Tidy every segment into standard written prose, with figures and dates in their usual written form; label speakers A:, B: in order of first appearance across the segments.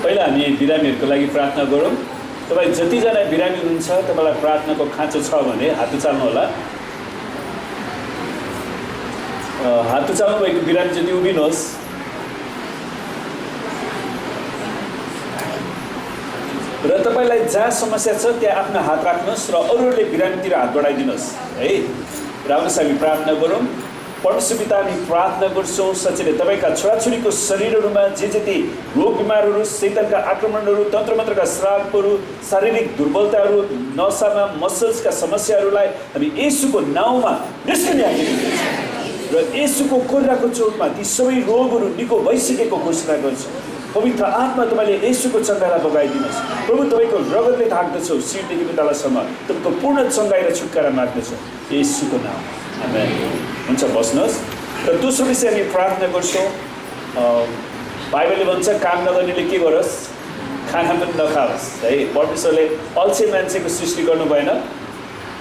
A: पहिला हामी बिरामीहरूको लागि प्रार्थना गरौँ। तपाईँ जतिजना बिरामी हुनुहुन्छ तपाईँलाई प्रार्थनाको खाँचो छ भने हात उचाल्नु होला। हात उचाल्नु भएको बिरामी जति उभिनुहोस्। र तपाईँलाई जहाँ समस्या छ त्यहाँ आफ्नो हात राख्नुहोस् र अरूहरूले बिरामीतिर हात बढाइदिनुहोस् है। र आउनुहोस् हामी प्रार्थना गरौँ। परमेश्वर पिता हामी प्रार्थना गर्छौँ साँच्चै तपाईँका छोराछोरीको शरीरहरूमा जे जति रोग बिमारहरू शैतानका आक्रमणहरू तन्त्रमन्त्रका श्रापहरू शारीरिक दुर्बलताहरू नसामा मसल्सका समस्याहरूलाई हामी येशूको नाउँमा निस्किने र येशूको कोर्राको चोटमा ती सबै रोगहरू निको भइसकेको घोषणा गर्छौँ। पवित्र आत्मा तपाईँले येशूको चङ्गाइलाई बगाइदिनुहोस्। प्रभु तपाईँको रगतले ढाक्दछौँ शिरदेखि तलसम्म तपाईँको पूर्ण चङ्गाइ र छुटकारा माग्दछौँ येशूको नाम। आमेन। हुन्छ, बस्नुहोस्। र दोस्रो विषय हामी प्रार्थना गर्छौँ। बाइबलले भन्छ काम नगर्नेले के गरोस्, खाना पनि नखाओस् है। परमेश्वरले अल्छे मान्छेको सृष्टि गर्नु भएन।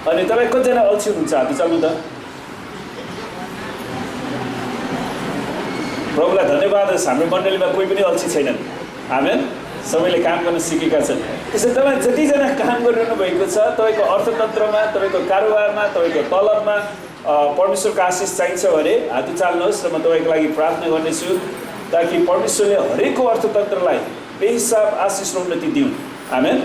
A: अनि तपाईँ कतिजना अल्छी हुनुहुन्छ? हात चाल्नु त। प्रभुलाई धन्यवाद होस्, हाम्रो मण्डलीमा कोही पनि अल्छी छैनन्। आमेन। सबैले काम गर्न सिकेका छन्। त्यसैले तपाईँ जतिजना काम गरिरहनु भएको छ, तपाईँको अर्थतन्त्रमा, तपाईँको कारोबारमा, तपाईँको तलबमा परमेश्वरको आशिष चाहिन्छ भने हात चाल्नुहोस् र म तपाईँको लागि प्रार्थना गर्नेछु ताकि परमेश्वरले हरेकको अर्थतन्त्रलाई बेहिसाब आशिष र उन्नति दिउन्। आमेन।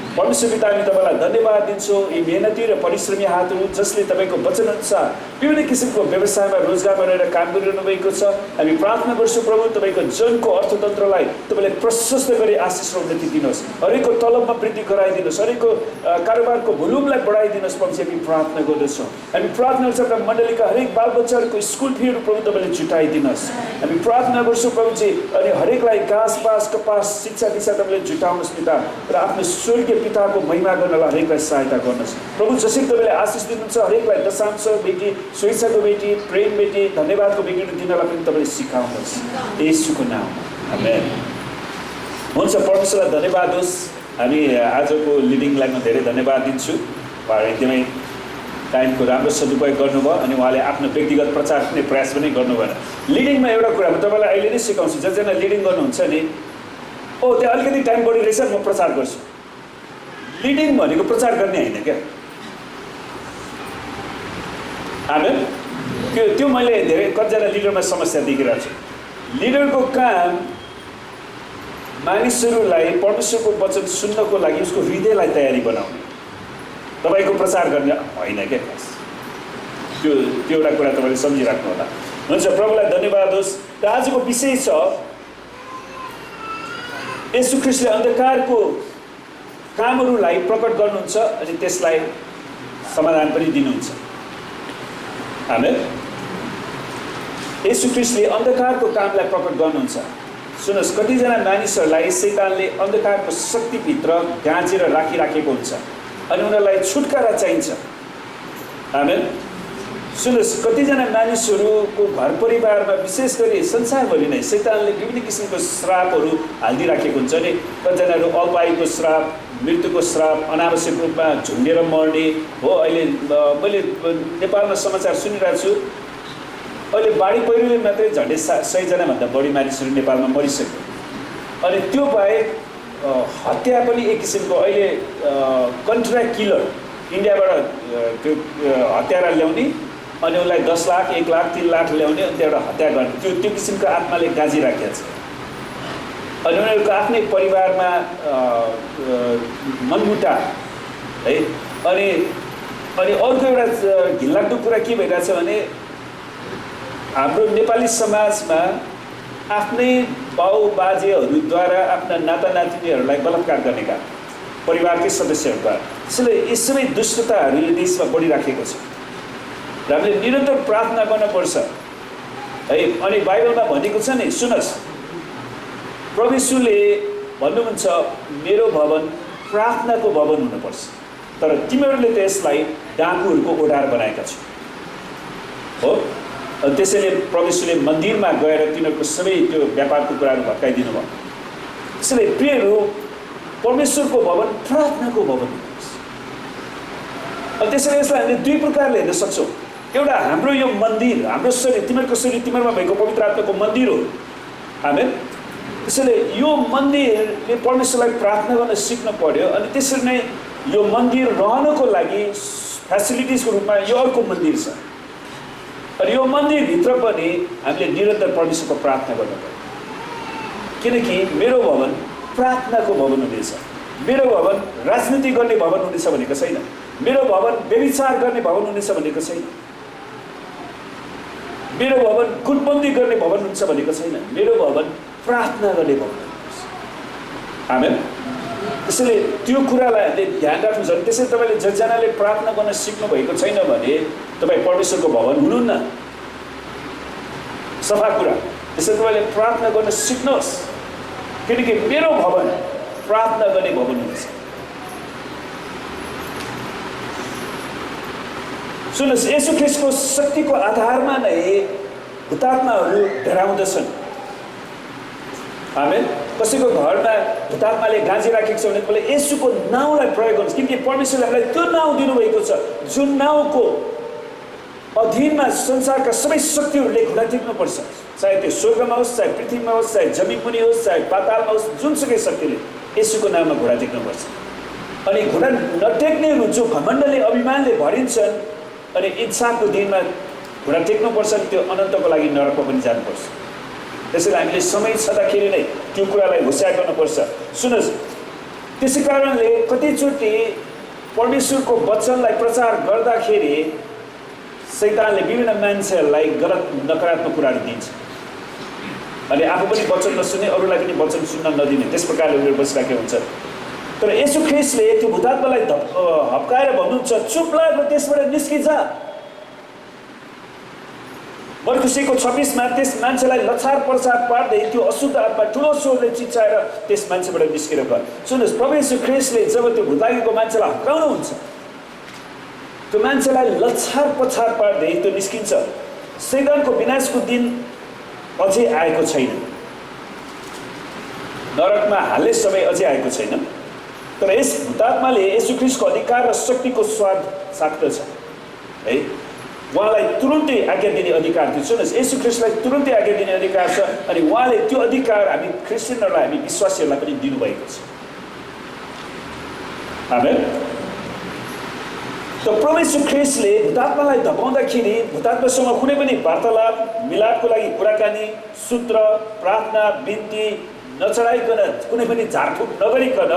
A: परमेश्वर पिता हामी तपाईँलाई धन्यवाद दिन्छौँ यी मेहनती र परिश्रमी हातहरू जसले तपाईँको वचनअनुसार विभिन्न किसिमको व्यवसायमा रोजगारमा रहेर काम गरिरहनु भएको छ। हामी प्रार्थना गर्छौँ प्रभु तपाईँको जनको अर्थतन्त्रलाई तपाईँले प्रशस्त गरी आशिष र उन्नति दिनुहोस्। हरेकको तलबमा वृद्धि गराइदिनुहोस्, हरेकको कारोबारको भोल्युमलाई बढाइदिनुहोस्। प्रभु हामी प्रार्थना गर्दछौँ। हामी प्रार्थना गर्छौँ हाम्रो मण्डलीका हरेक बालबच्चाहरूको स्कुल फीहरू प्रभु तपाईँले जुटाइदिनुहोस्। हामी प्रार्थना गर्छौँ प्रभुजी अनि हरेकलाई घाँस बाँस कपास शिक्षा दीक्षा तपाईँले जुटाउनुहोस् पिता र आफ्नो स्वर्गीय पिताको महिमा गर्नलाई हरेकलाई सहायता गर्नुहोस्। प्रभु जसरी तपाईँले आशिष दिनुहुन्छ हरेकलाई दशांश बेटी, स्वेच्छाको बेटी, प्रेम बेटी, धन्यवादको बेटीहरू दिनलाई पनि तपाईँले सिकाउनुहोस् येशूको नाम। आमेन। हुन्छ, परमेश्वरलाई धन्यवाद होस्। हामी आजको लिडिङलाई म धेरै धन्यवाद दिन्छु। उहाँहरू एकदमै टाइमको राम्रो सदुपयोग गर्नुभयो अनि उहाँले आफ्नो व्यक्तिगत प्रचार गर्ने प्रयास पनि गर्नुभएन। लिडिङमा एउटा कुरा म तपाईँलाई अहिले नै सिकाउँछु। जसजना लिडिङ गर्नुहुन्छ नि, त्यहाँ अलिकति टाइम बढी रहेछ म प्रचार गर्छु। लिडिङ भनेको प्रचार गर्ने होइन क्या। आमेन। त्यो मैले धेरै कतिजना लिडरमा समस्या देखिरहेको छु। लिडरको काम मानिसहरूलाई परमेश्वरको वचन सुन्नको लागि उसको हृदयलाई तयारी बनाउने, तपाईँको प्रचार गर्ने होइन क्या। त्यो एउटा कुरा तपाईँले सम्झिराख्नु होला। हुन्छ, प्रभुलाई धन्यवाद होस्। र आजको विषय छ येशू ख्रीष्टले अन्धकारको कामहरूलाई प्रकट गर्नुहुन्छ अनि त्यसलाई समाधान पनि दिनुहुन्छ। आमेन। येशू ख्रीष्टले अन्धकारको कामलाई प्रकट गर्नुहुन्छ। सुन्नुहोस्, कतिजना मानिसहरूलाई शैतानले अन्धकारको शक्तिभित्र गाँजेर राखिराखेको हुन्छ अनि उनीहरूलाई छुटकारा चाहिन्छ। आमेन। सुन्नुहोस्, कतिजना मानिसहरूको घर परिवारमा विशेष गरी संसारभरि नै शैतानले विभिन्न किसिमको श्रापहरू हालिदिइराखेको हुन्छ नि। कतिजनाहरू अल्पायुको श्राप, मृत्युको श्राप, अनावश्यक रूपमा झुन्डेर मर्ने हो। अहिले मैले नेपालमा समाचार सुनिरहेको छु, अहिले बाढी पहिरोले मात्रै झन्डै 100जनाभन्दा बढी मानिसहरू नेपालमा मरिसक्यो। अनि त्यो बाहेक हत्या पनि एक किसिमको अहिले कन्ट्र्याक्ट किलर इन्डियाबाट त्यो हत्यारा ल्याउने अनि उसलाई 10 लाख 1 लाख 3 लाख ल्याउने अनि त्यहाँबाट हत्या गर्ने त्यो किसिमको आत्माले गाजिराखेको छ। अनि उनीहरूको आफ्नै परिवारमा मनमुटा है। अनि अर्को एउटा घिनलाग्दो कुरा के भइरहेछ भने हाम्रो नेपाली समाजमा आफ्नै बाउ बाजेहरूद्वारा आफ्ना नाता नातिनीहरूलाई बलात्कार गर्ने काम परिवारकै सदस्यहरूद्वारा। त्यसैले यी सबै दुष्टताहरू यो देशमा बढिराखेको छ र हामीले निरन्तर प्रार्थना गर्नुपर्छ है। अनि बाइबलमा भनेको छ नि, सुन्नुहोस्, प्रभु येशूले भन्नुहुन्छ मेरो भवन प्रार्थनाको भवन हुनुपर्छ, तर तिमीहरूले त यसलाई डाकुहरूको ओढार बनाएका छौ हो। त्यसैले प्रभु येशूले मन्दिरमा गएर तिनीहरूको सबै त्यो व्यापारको कुराहरू भत्काइदिनु भयो। त्यसैले प्रियहरू, परमेश्वरको भवन प्रार्थनाको भवन हुनुपर्छ। त्यसैले यसलाई हामीले दुई प्रकारले हेर्न सक्छौँ। एउटा, हाम्रो यो मन्दिर, हाम्रो शरीर, तिमीहरूको शरीर तिमीहरूमा भएको पवित्र आत्माको मन्दिर हो। आमेन। त्यसैले यो मन्दिरले परमेश्वरलाई प्रार्थना गर्न सिक्नु पर्यो। अनि त्यसरी नै यो मन्दिर रहनको लागि फेसिलिटिजको रूपमा यो अर्को मन्दिर छ। अनि यो मन्दिरभित्र पनि हामीले निरन्तर परमेश्वरको प्रार्थना गर्नु पर्यो, किनकि मेरो भवन प्रार्थनाको भवन हुनेछ। मेरो भवन राजनीति गर्ने भवन हुनेछ भनेको छैन। मेरो भवन व्यभिचार गर्ने भवन हुनेछ भनेको छैन। मेरो भवन गुटबन्दी गर्ने भवन हुन्छ भनेको छैन, मेरो भवन प्रार्थना गर्ने भवन हुन्छ। आमेन। त्यसैले त्यो कुरालाई हामीले ध्यान राख्नु छ। त्यसैले तपाईँले जतिजनाले प्रार्थना गर्न सिक्नु भएको छैन भने तपाईँ परमेश्वरको भवन हुनुहुन्न, सफा कुरा। त्यसैले तपाईँले प्रार्थना गर्न सिक्नुहोस्, किनकि मेरो भवन प्रार्थना गर्ने भवन हुन्छ। सुन्नुहोस्, येशू ख्रीष्टको शक्तिको आधारमा नै हुतात्माहरू डराउँदछन्। आमेन। कसैको घरमा हुतात्माले गाँजी राखेको छ भने त्यसले येशूको नाउँलाई प्रयोग गर्नुहोस्, किनकि परमेश्वरले हामीलाई त्यो नाउँ दिनुभएको छ जुन नाउँको अधीनमा संसारका सबै शक्तिहरूले घुँडा टेक्नुपर्छ। चाहे त्यो स्वर्गमा होस्, चाहे पृथ्वीमा होस्, चाहे जमिन मुनि होस्, चाहे पातालमा होस्, जुनसुकै शक्तिले येशूको नाममा घुँडा टेक्नुपर्छ। अनि घुँडा नटेक्नेहरू जो घमण्डले अभिमानले भरिन्छन् अनि इन्साफको दिनमा घुँडा टेक्नुपर्छ, त्यो अनन्तको लागि नरकमा पनि जानुपर्छ। त्यसैले हामीले समय छँदाखेरि नै त्यो कुरालाई होसियार गर्नुपर्छ। सुन्नुहोस्, त्यसै कारणले कतिचोटि परमेश्वरको वचनलाई प्रचार गर्दाखेरि शैतानले विभिन्न मान्छेहरूलाई गलत नकारात्मक कुराहरू दिन्छ अनि आफू पनि वचन नसुन्ने, अरूलाई पनि वचन सुन्न नदिने, त्यस प्रकारले उनीहरू बसिरहेको हुन्छ। तर येशू ख्रीष्टले त्यो भूतात्मालाई हप्काएर भन्नुहुन्छ, चुप लाग र त्यसबाट निस्किजा। मर्कुसीको 26मा त्यस मान्छेलाई लछार प्रचार पार्दै त्यो अशुद्ध आत्मा ठुलो स्वरले चिच्चाएर त्यस मान्छेबाट निस्केर गयो। सुन्नुहोस्, प्रभु येशू ख्रीष्टले जब त्यो भूत लागेको मान्छेलाई हप्काउनुहुन्छ, त्यो मान्छेलाई लछार पछार पार्दै त्यो निस्किन्छ। शैतानको विनाशको दिन अझै आएको छैन, नरकमा हाल्ने समय अझै आएको छैन। तर यस भूतात्माले येशू ख्रीष्टको अधिकार र शक्तिको स्वाद चाख्दछ है। उहाँलाई तुरुन्तै आज्ञा दिने अधिकार थियो। सुन्नुहोस्, येशू ख्रीष्टलाई तुरुन्तै आज्ञा दिने अधिकार छ अनि उहाँले त्यो अधिकार हामी क्रिस्चियनहरूलाई, हामी विश्वासीहरूलाई पनि दिनुभएको छ। आमेन। त प्रभु येशू ख्रीष्टले भूतात्मालाई धपाउँदाखेरि भूतात्मासँग कुनै पनि वार्तालाप, मिलापको लागि कुराकानी, सूत्र, प्रार्थना, बिन्ती नचढाइकन, कुनै पनि झारफुक नगरिकन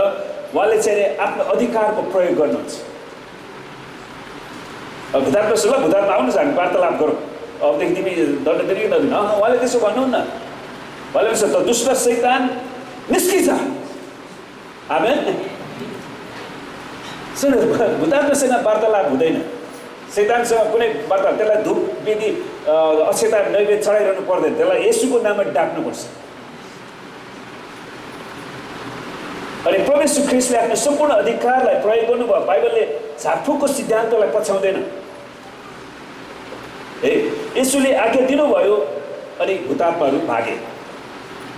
A: उहाँले चाहिँ आफ्नो अधिकारको प्रयोग गर्नुहुन्छ। भूतात्मासँग भूतात्मा आउनुहोस्, हामी वार्तालाप गरौँ, अबदेखि तिमी दण्ड दिने नदिनु। उहाँले त्यसो भन्नुहुन्न। उहाँले भन्छ, त दुष्ट शैतान निस्किजा। आमेन। सुन्नुहोस्, भूतात्मासँग वार्तालाप हुँदैन, शैतानसँग कुनै वार्ता, त्यसलाई धूप विधि अक्षता नैवेद्य चढाइरहनु पर्दैन, त्यसलाई येशूको नाममा डाक्नुपर्छ। अनि प्रभु येशू ख्रीष्टले आफ्नो सम्पूर्ण अधिकारलाई प्रयोग गर्नुभयो। बाइबलले झारफुकको सिद्धान्तलाई पछ्याउँदैन है। येशूले आज्ञा दिनुभयो अनि भूतात्माहरू भागे।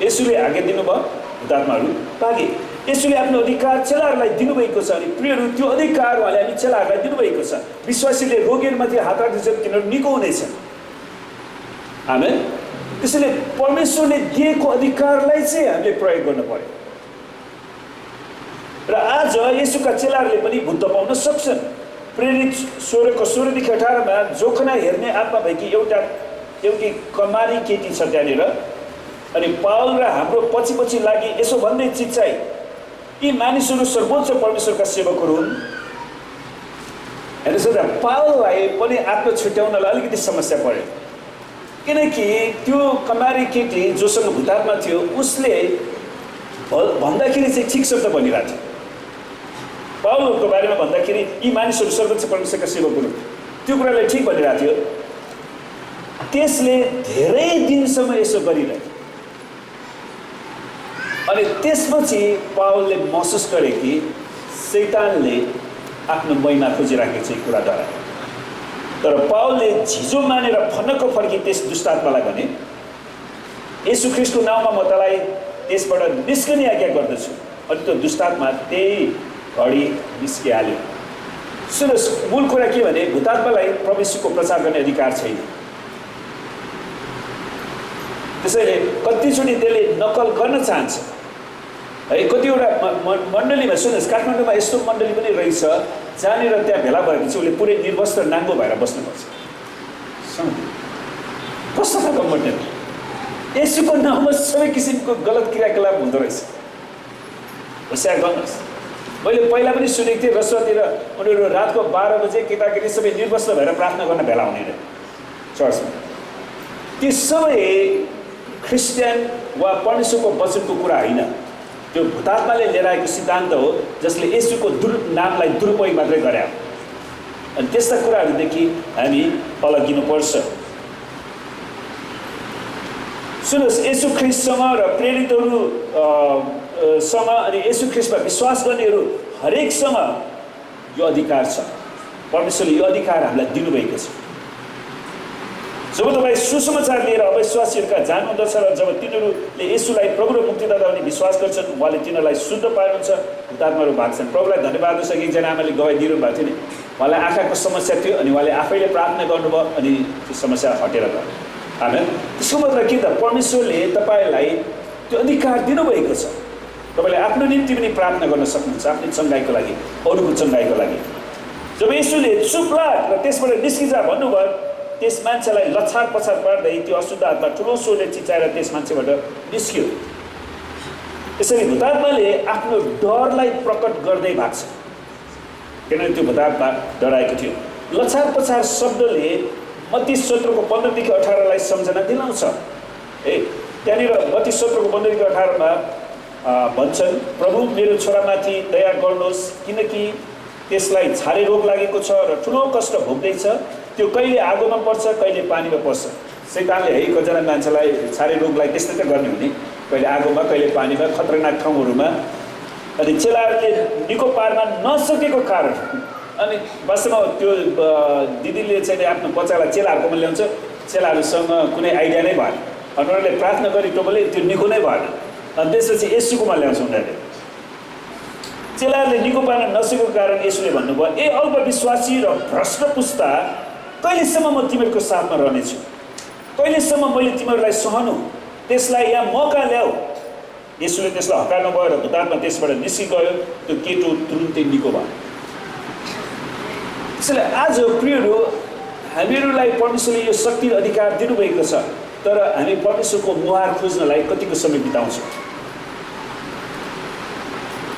A: येशूले आज्ञा दिनुभयो, भूतात्माहरू भागे। येशूले आफ्नो अधिकार चेलाहरूलाई दिनुभएको छ अनि प्रियहरू, त्यो अधिकार उहाँले हामी चेलाहरूलाई दिनुभएको छ। विश्वासीले रोगीहरूमाथि हात राख्दछ, तिनीहरू निको हुनेछन्। आमेन। त्यसैले परमेश्वरले दिएको अधिकारलाई चाहिँ हामीले प्रयोग गर्नु पर्यो। र आज येशूका चेलाहरूले पनि भूत पाउन सक्छन्। प्रेरित 16को 16देखि 18मा जोखना हेर्ने आत्मा भएकी एउटी कमारी केटी छ त्यहाँनिर। अनि पावल र हाम्रो पछि पछि लागि यसो भन्दै चिच्चाइ, यी मानिसहरू सर्वोच्च परमेश्वरका सेवकहरू हुन्। हेर्नुहोस् त, पावललाई पनि आत्मा छुट्याउनलाई अलिकति समस्या पर्यो, किनकि त्यो कमारी केटी जोसँग भूतात्मा थियो उसले भन्दाखेरि चाहिँ ठिक शब्द भनिरहेको थियो। पावलको बारेमा भन्दाखेरि यी मानिसहरू सर्वोच्च परमेश्वरका सेवकहरू, त्यो कुरालाई ठिक भनिरहेको थियो। त्यसले धेरै दिनसम्म यसो गरिरह्यो अनि त्यसपछि पावलले महसुस गरे कि शैतानले आफ्नो महिमा खोजिराखेको छ यी कुराद्वारा। तर पावलले झिजो मानेर फनक्क फर्की त्यस दुष्टात्मालाई भने, येशू ख्रीष्टको नाउँमा म तँलाई त्यसबाट निस्कने आज्ञा गर्दछु। अनि त्यो दुष्टात्मा त्यही घडी निस्किहाल्यो। सुन्नुहोस्, मूल कुरा के भने भूतात्मालाई प्रभु येशूको प्रचार गर्ने अधिकार छैन। त्यसैले कतिचोटि त्यसले नक्कल गर्न चाहन्छ है। कतिवटा मण्डलीमा, सुन्नुहोस्, काठमाडौँमा यस्तो मण्डली पनि रहेछ जहाँनिर त्यहाँ भेला भएपछि उसले पुरै निर्वस्त्र नाङ्गो भएर बस्नुपर्छ। कस्तो खालको मण्डली? येशूको नाउँमा सबै किसिमको गलत क्रियाकलाप हुँदो रहेछ। होसियार गर्नुहोस्। मैले पहिला पनि सुनेको थिएँ, रसुवातिर उनीहरू रातको 12 बजे केटाकेटी सबै निर्वस्त्र भएर प्रार्थना गर्न भेला हुने रहे चर्चमा। ती सबै क्रिस्चियन वा परमेश्वरको वचनको कुरा होइन, त्यो भूतात्माले लिएर आएको सिद्धान्त हो जसले येशूको नामलाई दुरुपयोग मात्रै गरे। अनि त्यस्ता कुराहरूदेखि हामी अलगिनुपर्छ। सुन्नुहोस्, येशू ख्रीष्टसँग र प्रेरितहरूसँग अनि येशू ख्रीष्टमा विश्वास गर्नेहरू हरेकसँग यो अधिकार छ। परमेश्वरले यो अधिकार हामीलाई दिनुभएको छ। जब तपाईँ सुसमाचार लिएर अविश्वासीहरूका जानुहुँदछ र जब तिनीहरूले येशूलाई प्रभु र मुक्तिदाता भने विश्वास गर्छन्, उहाँले तिनीहरूलाई शुद्ध पार्नुहुन्छ, भूतात्माहरू भाग्छन्। प्रभुलाई धन्यवाद होस्, एकजना आमाले गवाई दिइरहनु भएको थियो नि, उहाँलाई आँखाको समस्या थियो अनि उहाँले आफैले प्रार्थना गर्नुभयो अनि त्यो समस्या हटेर गयो। आमेन। त्यसको मतलब के त? परमेश्वरले तपाईँलाई त्यो अधिकार दिनुभएको छ। तपाईँले आफ्नो निम्ति पनि प्रार्थना गर्न सक्नुहुन्छ, आफ्नो चङ्गाइको लागि, अरूको चङ्गाइको लागि। जब येशूले चुप लाग र त्यसबाट निस्किजा भन्नुभयो, त्यस मान्छेलाई लछार पछार पार्दै त्यो अशुद्ध आत्मा ठुलो स्वरले चिचाएर त्यस मान्छेबाट निस्क्यो। यसरी भूतात्माले आफ्नो डरलाई प्रकट गर्दै भाग्छ, किनभने त्यो भूतात्मा डराएको थियो। लछार पछार शब्दले मत्ती 17:15-18 सम्झना दिलाउँछ। त्यहाँनिर मत्ती 17:15-18 भन्छन्, प्रभु मेरो छोरामाथि दया गर्नुहोस्, किनकि त्यसलाई छारे रोग लागेको छ र ठुलो कष्ट भोग्दैछ। त्यो कहिले आगोमा पर्छ, कहिले पानीमा पर्छ। शैतानले है कतिजना मान्छेलाई छारे रोगलाई त्यस्तै त गर्ने हुने, कहिले आगोमा कहिले पानीमा, खतरनाक ठाउँहरूमा। अनि चेलाहरूले निको पार्न नसकेको कारण, अनि वास्तवमा त्यो दिदीले चाहिँ आफ्नो बच्चालाई चेलाहरूकोमा ल्याउँछ, चेलाहरूसँग कुनै आइडिया नै भएन, उनीहरूले प्रार्थना गरी टोपले त्यो निको नै भएन। अनि त्यसपछि येशूकोमा ल्याउँछ उनीहरूले। चेलाहरूले निको पार्न नसकेको कारण येशूले भन्नुभयो, ए अल्पविश्वासी र भ्रष्ट पुस्ता, कहिलेसम्म म तिमीहरूको साथमा रहनेछु? कहिलेसम्म मैले तिमीहरूलाई सहनु? त्यसलाई यहाँ मौका ल्याऊ। येशूले त्यसलाई हकार्नु भयो र भूतात्मा त्यसबाट निस्किगयो। त्यो केटो तुरुन्तै निको भयो। त्यसैले आज प्रियहरू, हामीहरूलाई परमेश्वरले यो शक्ति र अधिकार दिनुभएको छ, तर हामी परमेश्वरको मुहार खोज्नलाई कतिको समय बिताउँछौँ?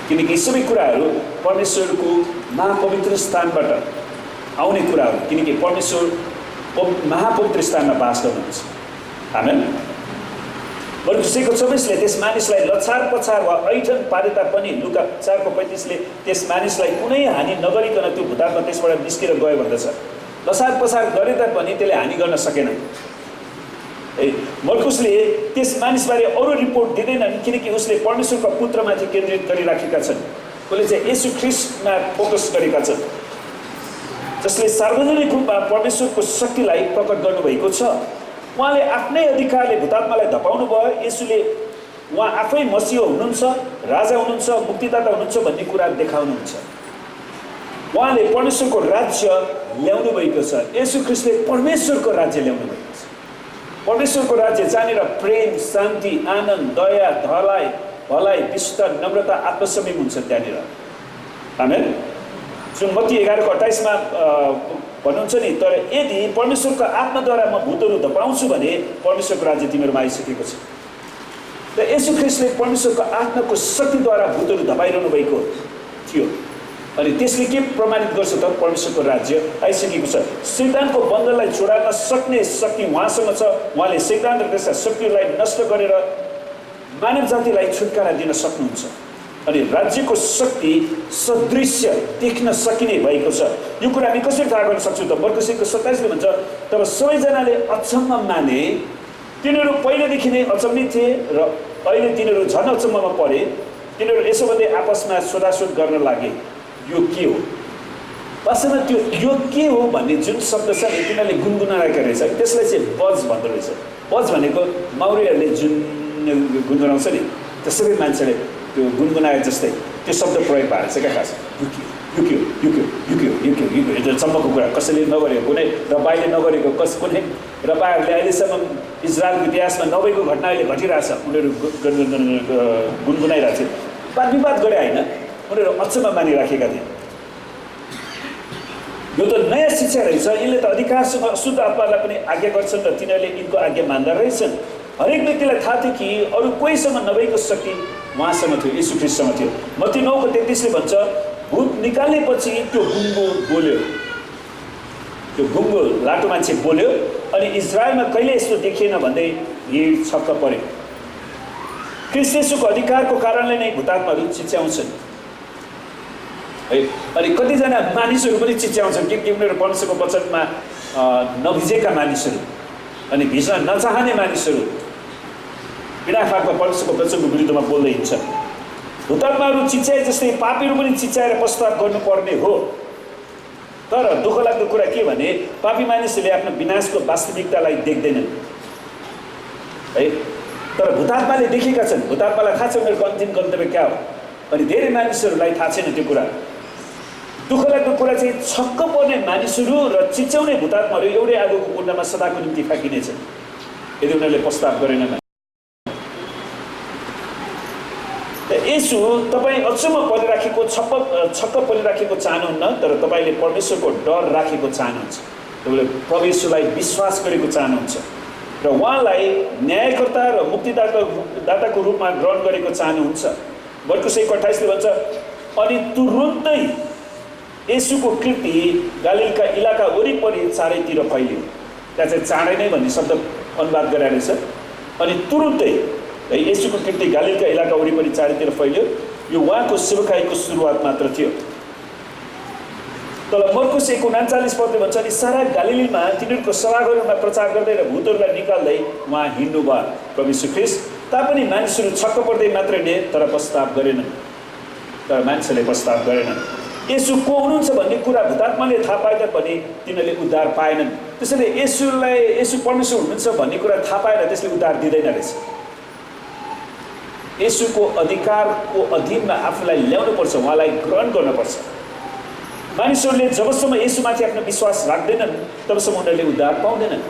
A: किनकि यी सबै कुराहरू परमेश्वरको महापवित्र स्थानबाट आउने कुराहरू, किनकि परमेश्वर महापवित्र स्थानमा बास गर्नुहुन्छ। आमेन। बरु 26:26ले त्यस मानिसलाई लछार पछार वा ऐठन पारे तापनि, लुका 4:35ले त्यस मानिसलाई कुनै हानि नगरिकन त्यो भूतात्मा त्यसबाट निस्केर गयो भन्दछ। लछार पछार गरे तापनि त्यसले हानि गर्न सकेन। मर्कुसले त्यस मानिसबारे अरू रिपोर्ट दिँदैनन्, किनकि उसले परमेश्वरका पुत्रमाथि केन्द्रित गरिराखेका छन्। उसले चाहिँ येशू ख्रीष्टमा फोकस गरेका छन्, जसले सार्वजनिक रूपमा परमेश्वरको शक्तिलाई प्रकट गर्नुभएको छ। उहाँले आफ्नै अधिकारले भूतात्मालाई धपाउनु भयो। येशूले उहाँ आफै मसीह हुनुहुन्छ, राजा हुनुहुन्छ, मुक्तिदाता हुनुहुन्छ भन्ने कुरा देखाउनुहुन्छ। उहाँले परमेश्वरको राज्य ल्याउनु भएको छ। येशू ख्रीष्टले परमेश्वरको राज्य ल्याउनु भएको छ। परमेश्वरको राज्य जहाँनिर प्रेम, शान्ति, आनन्द, दया, भलाइ, विशुद्धता, नम्रता, आत्मसंयम हुन्छ त्यहाँनिर। आमेन। मत्ती 11:28 भन्नुहुन्छ नि, तर यदि परमेश्वरको आत्माद्वारा म भूतहरू धपाउँछु भने परमेश्वरको राज्य तिमीहरूमा आइसकेको छ। र येशू ख्रीष्टले परमेश्वरको आत्माको शक्तिद्वारा भूतहरू धपाइरहनु भएको थियो। अनि त्यसले के प्रमाणित गर्छ त? परमेश्वरको राज्य आइसकेको छ। शैतानको बन्धनलाई छोडाउन सक्ने शक्ति उहाँसँग छ। उहाँले शैतान र त्यसका शक्तिहरूलाई नष्ट गरेर मानव जातिलाई छुटकारा दिन सक्नुहुन्छ। अनि राज्यको शक्ति सदृश्य देख्न सकिने भएको छ। यो कुरा हामी कसरी थाहा गर्न सक्छौँ त? मर्कुस 1:27ले भन्छ, तब सबैजनाले अचम्म माने। तिनीहरू पहिलेदेखि नै अचम्मित थिए र अहिले तिनीहरू झन् अचम्ममा परे। तिनीहरू यसो भन्दै आपसमा सोधासोध गर्न लागे, यो के हो? वास्तवमा त्यो यो के हो भन्ने जुन शब्द छ नि, तिनीहरूले गुनगुनाएका रहेछ। त्यसलाई चाहिँ बज भन्दो रहेछ। बज भनेको माउरीहरूले जुन गुनगुनाउँछ नि, त्यो सबै मान्छेले त्यो गुनगुनाए जस्तै त्यो शब्द प्रयोग भएको छ क्या। खास यो चम्मको कुरा कसैले नगरेको, कुनै रपाईले नगरेको, कुनै रपाईहरूले अहिलेसम्म इजरायलको इतिहासमा नभएको घटना अहिले घटिरहेछ। उनीहरू गुनगुनाइरहेको थियो। वाद विवाद गरे होइन, उनीहरू अचम्म मानिराखेका थिए। यो त नयाँ शिक्षा रहेछ। यसले त अधिकारसँग अशुद्ध आत्मालाई पनि आज्ञा गर्छन् र तिनीहरूले यिनको आज्ञा मान्दा रहेछन्। हरेक व्यक्तिलाई थाहा थियो कि अरू कोहीसँग नभएको शक्ति उहाँसँग थियो, येशू ख्रीष्टसँग थियो। मत्ती 9:33ले भन्छ, भूत निकाल्नेपछि त्यो गुङ्गो बोल्यो। त्यो गुङ्गो लाटो मान्छे बोल्यो अनि इजरायलमा कहिले यस्तो देखिएन भन्दै भिड छक्क पर्यो। ख्रीष्ट येशूको अधिकारको कारणले नै भूतात्माहरू चिच्याउँछन् है। अनि कतिजना मानिसहरू पनि चिच्याउँछन् कि उनीहरू परमेश्वरको वचनमा नभिजेका मानिसहरू अनि भिज्न नचाहने मानिसहरू बिना फाकमा परमेश्वरको वचनको विरुद्धमा बोल्दै हिँड्छन्। भूतात्माहरू चिच्याए जस्तै पापीहरू पनि चिच्याएर प्रस्ताव गर्नुपर्ने हो। तर दुःख लाग्दो कुरा के भने पापी मानिसहरूले आफ्नो विनाशको वास्तविकतालाई देख्दैनन् है। तर भूतात्माले देखेका छन्, भूतात्मालाई थाहा छ उनीहरूको अन्तिम गन्तव्य क्या हो। अनि धेरै मानिसहरूलाई थाहा छैन त्यो कुरा। दुःख लाग्दो कुरा चाहिँ छक्क पर्ने मानिसहरू र चिच्याउने भूतात्माहरू एउटै आगोको कुण्डमा सदाको निम्ति फ्याँकिनेछन् यदि उनीहरूले प्रस्ताव गरेनन्। यसो तपाईँ अचम्म परिराखेको छक्क परिराखेको चाहनुहुन्न, तर तपाईँले परमेश्वरको डर राखेको चाहनुहुन्छ। तपाईँले परमेश्वरलाई विश्वास गरेको चाहनुहुन्छ र उहाँलाई न्यायकर्ता र मुक्तिदाताको रूपमा ग्रहण गरेको चाहनुहुन्छ। मर्कुस 1:28 भन्छ अनि तुरुन्तै येशूको कीर्ति गालिलका इलाका वरिपरि चारैतिर फैलियो। त्यहाँ चाहिँ चाँडै नै भन्ने शब्द अनुवाद गरेर रहेछ। अनि तुरुन्तै येशूको कीर्ति गालिलका इलाका वरिपरि चारैतिर फैलियो। यो उहाँको सेवकाईको सुरुवात मात्र थियो। तर मर्कुस 1:39 भन्छ अनि सारा गालिलीमा तिनीहरूको सभाघरहरूमा प्रचार गर्दै र भूतहरूलाई निकाल्दै उहाँ हिँड्नुभयो। प्रभु यीशु ख्रीष्ट तापनि मानिसहरू छक्क पर्दै मात्रै ने तर प्रस्ताव गरेनन्। तर मानिसहरूले प्रस्ताव गरेनन्। येशू को हुनुहुन्छ भन्ने कुरा भूतात्माले थाहा पाएन पनि तिनीहरूले उद्धार पाएनन्। त्यसैले येशू परमेश्वर हुनुहुन्छ भन्ने कुरा थाहा पाएर त्यसले उद्धार दिँदैन रहेछ। येशूको अधिकारको अधीनमा आफूलाई ल्याउनुपर्छ, उहाँलाई ग्रहण गर्नुपर्छ। मानिसहरूले जबसम्म येशूमाथि आफ्नो विश्वास राख्दैनन् तबसम्म उनीहरूले उद्धार पाउँदैनन्।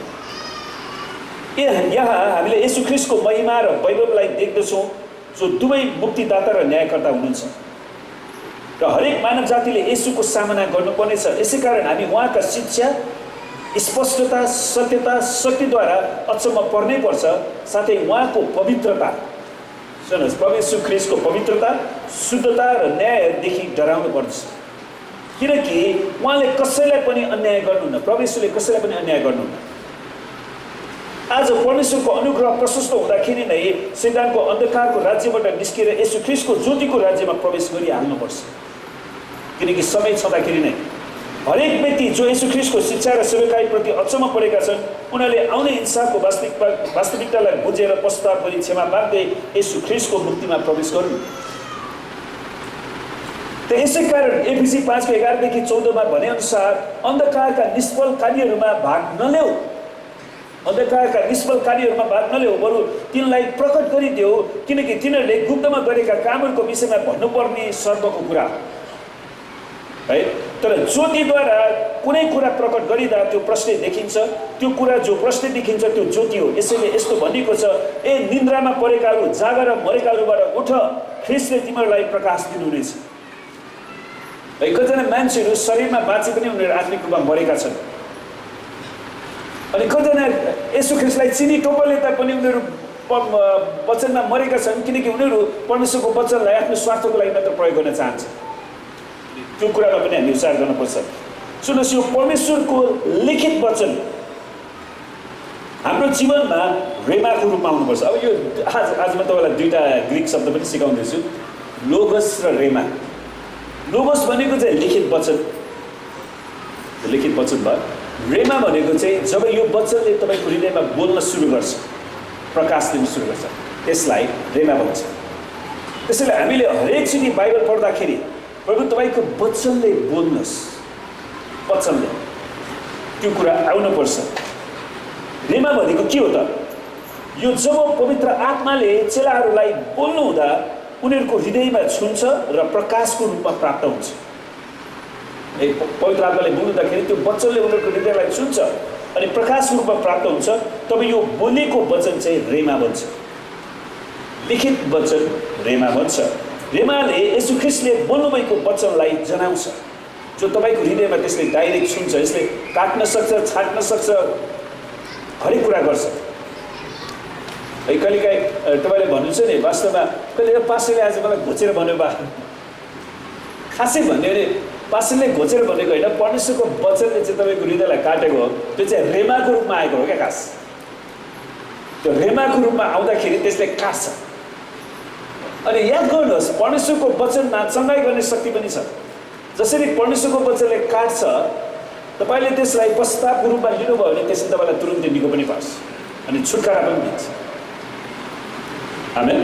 A: यहाँ हामीले येशू ख्रीष्टको महिमा र वैभवलाई देख्दछौँ जो दुवै मुक्तिदाता र न्यायकर्ता हुनुहुन्छ र हरेक मानव जातिले येशूको सामना गर्नुपर्नेछ। यसै कारण हामी उहाँका शिक्षा, स्पष्टता, सत्यता, शक्तिद्वारा अचम्म पर्नै पर्छ। साथै उहाँको पवित्रता, सुन्नुहोस्, प्रभु यीशु ख्रीष्टको पवित्रता, शुद्धता र न्यायदेखि डराउनु पर्छ। किनकि उहाँले कसैलाई पनि अन्याय गर्नुहुन्न। प्रभु यीशुले कसैलाई पनि अन्याय गर्नुहुन्न। आज परमेश्वरको अनुग्रह प्रशस्त हुँदाखेरि नै शैतानको अन्धकारको राज्यबाट निस्केर येशू ख्रीष्टको ज्योतिको राज्यमा प्रवेश गरिहाल्नुपर्छ। किनकि समय छँदाखेरि नै हरेक व्यक्ति जो येशू ख्रीष्टको शिक्षा र सेवकाईप्रति अचम्म परेका छन् उनीहरूले आउने हिंसाको वास्तविकतालाई बुझेर प्रस्ताव गरी क्षमा माग्दै येशू ख्रीष्टको मुक्तिमा प्रवेश गर्नु। त यसै कारण एफिसी 5:11-14 भने अनुसार अन्धकारका निष्फल कार्यहरूमा भाग नल्याऊ। अन्धकारका निष्फल कार्यहरूमा भाग नल्याऊ, बरु तिनलाई प्रकट गरिदेऊ, किनकि तिनीहरूले गुप्तमा गरेका कामहरूको विषयमा भन्नुपर्ने सर्वको कुरा है। तर ज्योतिद्वारा कुनै कुरा प्रकट गरिँदा त्यो प्रश्न देखिन्छ। त्यो कुरा जो प्रश्न देखिन्छ त्यो ज्योति हो। यसैले यस्तो भनिएको छ, ए निन्द्रामा परेकाहरू जाग र मरेकाहरूबाट उठ, ख्रीष्टले तिमीहरूलाई प्रकाश दिनुहुनेछ। है, कतिजना मान्छेहरू शरीरमा बाँचे पनि उनीहरू आत्मिक रूपमा मरेका छन्। अनि कतिजना येशू ख्रीष्टलाई चिनी टोपले तापनि उनीहरू वचनमा मरेका छन्, किनकि उनीहरू परमेश्वरको वचनलाई आफ्नो स्वार्थको लागि मात्र प्रयोग गर्न चाहन्छ। त्यो कुरामा पनि हामी विचार गर्नुपर्छ। सुन्नुहोस्, यो परमेश्वरको लिखित वचन हाम्रो जीवनमा रेमाको रूपमा आउनुपर्छ। अब यो आज म तपाईँलाई दुईवटा ग्रिक शब्द पनि सिकाउँदैछु, लोगस र रेमा। लोगस भनेको चाहिँ लिखित वचन, लिखित वचन भयो। रेमा भनेको चाहिँ जब यो वचनले तपाईँको हृदयमा बोल्न सुरु गर्छ, प्रकाश दिन सुरु गर्छ, त्यसलाई रेमा भन्छ। त्यसैले हामीले हरेकचोटि बाइबल पढ्दाखेरि प्रभु तपाईँको वचनले बोल्नुहोस्, वचनले त्यो कुरा आउनुपर्छ। रेमा भनेको के हो त? यो जब पवित्र आत्माले चेलाहरूलाई बोल्नु हुँदा उनीहरूको हृदयमा छुन्छ र प्रकाशको रूपमा प्राप्त हुन्छ। पवित्र आत्माले बोल्दाखेरि त्यो वचनले उनीहरूको हृदयलाई छुन्छ अनि प्रकाशको रूपमा प्राप्त हुन्छ। तब यो बोलेको वचन चाहिँ रेमा भन्छ, लिखित वचन रेमा भन्छ। रेमाले येशू ख्रीष्टले बोल्नुभएको वचनलाई जनाउँछ, जो तपाईँको हृदयमा त्यसले डाइरेक्ट छुन्छ। यसले काट्न सक्छ, छाट्न सक्छ, हरेक कुरा गर्छ। है, कहिलेकाहीँ तपाईँले भन्नुहुन्छ नि, वास्तवमा कहिले पास्टरले आज मलाई घोचेर भन्यो बा, खासै भन्यो भने पास्टरले घोचेर भनेको होइन, परमेश्वरको वचनले चाहिँ तपाईँको हृदयलाई काटेको हो। त्यो चाहिँ रेमाको रूपमा आएको हो क्या खास। त्यो रेमाको रूपमा आउँदाखेरि त्यसले काट्छ। अनि याद गर्नुहोस्, परमेश्वरको वचनमा चङ्गाइ गर्ने शक्ति पनि छ। जसरी परमेश्वरको वचनले काट्छ, तपाईँले त्यसलाई पश्चातापको रूपमा लिनुभयो भने त्यसले तपाईँलाई तुरुन्तै निको पनि पार्छ अनि छुटकारा पनि दिन्छ। आमेन।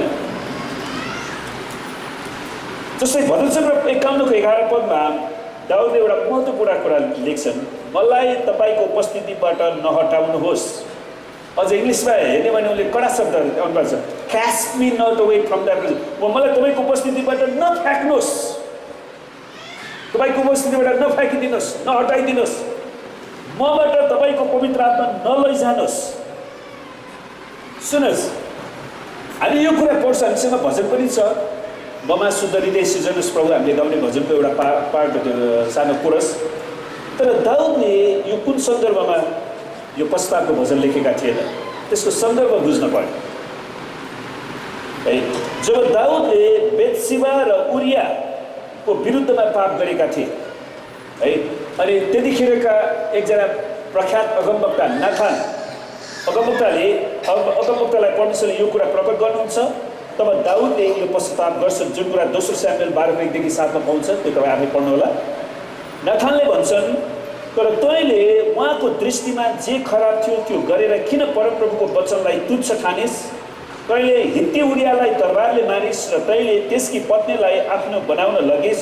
A: जस्तै भजन 51:11 पदमा दाउदले एउटा महत्त्वपूर्ण कुरा लेख्छन्, मलाई तपाईँको उपस्थितिबाट नहटाउनुहोस्। अझ इङ्ग्लिसमा हेर्ने भने उनले कडा शब्दहरू अनुवाद छ, cast me not away from that presence. मलाई तपाईँको उपस्थितिबाट नफ्याँक्नुहोस्, तपाईँको उपस्थितिबाट नफ्याँकिदिनुहोस्, नहटाइदिनुहोस्, मबाट तपाईँको पवित्र आत्मा नलैजानुहोस्। सुन्नुहोस्, हामी यो कुरा पढ्छ, हामीसँग भजन पनि छ, ममा शुद्ध हृदय सिर्जनुहोस् प्रभु, हामीले गाउने भजनको एउटा पार्ट सानो कोरस। तर दाउदले यो कुन सन्दर्भमा यो पश्चातापको भजन लेखेका थिएन, त्यसको सन्दर्भ बुझ्न पर्यो है। जब दाउदले बेतसिबा र उरियाको विरुद्धमा पाप गरेका थिए है, अनि त्यतिखेरका एकजना प्रख्यात अगमवक्ता नाथान अगमवक्तालाई परमेश्वरले यो कुरा प्रकट गर्नुहुन्छ। तब दाउदले यो पश्चाताप गर्छ, जुन कुरा 2 स्यामुएल 12:1-7 पाउँछ, त्यो तपाईँ आफै पढ्नु होला। नाथानले भन्छन्, तर तैँले उहाँको दृष्टिमा जे खराब थियो त्यो गरेर किन परमप्रभुको वचनलाई तुच्छ ठानिस्? तैँले हित्ती उरियालाई तरबारले मारिस् र तैँले त्यसकी पत्नीलाई आफ्नो बनाउन लगिस्।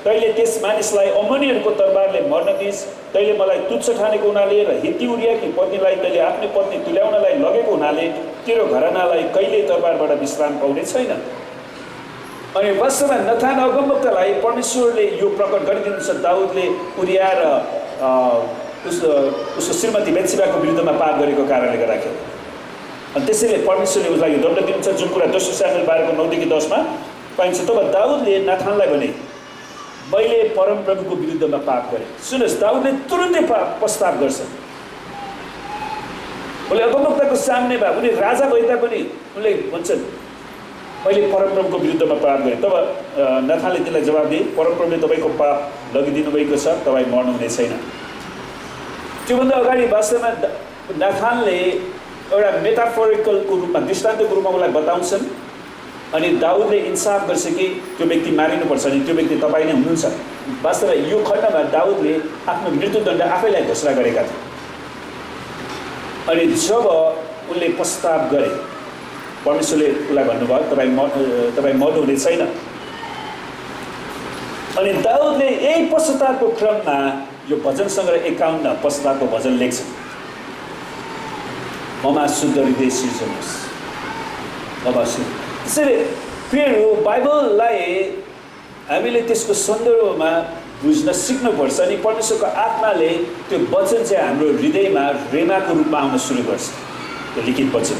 A: तैँले त्यस मानिसलाई अमनीहरूको तरबारले मर्न दिइस्। तैँले मलाई तुच्छ ठानेको हुनाले र हित्ती उरियाकी पत्नीलाई तैँले आफ्नो पत्नी तुल्याउनलाई लगेको हुनाले तेरो घरानालाई कहिले तरबारबाट विश्राम पाउने छैन। अनि वास्तवमा नथान अगमवक्तालाई परमेश्वरले यो प्रकट गरिदिनुहुन्छ, दाउदले उरिया र उसको श्रीमती बेतसिबाको विरुद्धमा पाप गरेको कारणले गर्दाखेरि। अनि त्यसैले परमेश्वरले उसलाई यो दण्ड दिनुहुन्छ, जुन कुरा 2 स्यामुएल 12:9-10 पाइन्छ। तब दाउदले नाथानलाई भने, मैले परमप्रभुको विरुद्धमा पाप गरेँ। सुन्नुहोस्, दाउदले तुरुन्तै पश्चाताप गर्छ। उसले अगमवक्ताको सामने भए, उनी राजा भए तापनि उनले भन्छन्, मैले परमप्रभुको विरुद्धमा पाप गरेँ। तब नाथानले त्यसलाई जवाब दिए, परमप्रभुले तपाईँको पाप लगिदिनु भएको छ, तपाईँ मर्नुहुने छैन। त्योभन्दा अगाडि वास्तवमा नाथानले एउटा मेटाफोरिकलको रूपमा, दृष्टान्तको रूपमा उसलाई बताउँछन्। अनि दाउदले इन्साफ गर्छ कि त्यो व्यक्ति मारिनुपर्छ, अनि त्यो व्यक्ति तपाईँ नै हुनुहुन्छ। वास्तवमा यो खण्डमा दाउदले आफ्नो मृत्युदण्ड आफैलाई घोषणा गरेका थिए। अनि जब उनले पश्चाताप गरे, परमेश्वरले उसलाई भन्नुभयो, तपाईँ मर्नुहुने छैन। अनि दाउदले यही पश्चातापको क्रममा यो भजन सङ्ग्रह 51 पश्चातापको भजन लेख्छ, ममा शुद्ध हृदय सिर्जनुहोस्। त्यसैले प्रियहरू, बाइबललाई हामीले त्यसको सन्दर्भमा बुझ्न सिक्नुपर्छ। अनि परमेश्वरको आत्माले त्यो वचन चाहिँ हाम्रो हृदयमा रेमाको रूपमा आउन सुरु गर्छ, त्यो लिखित वचन।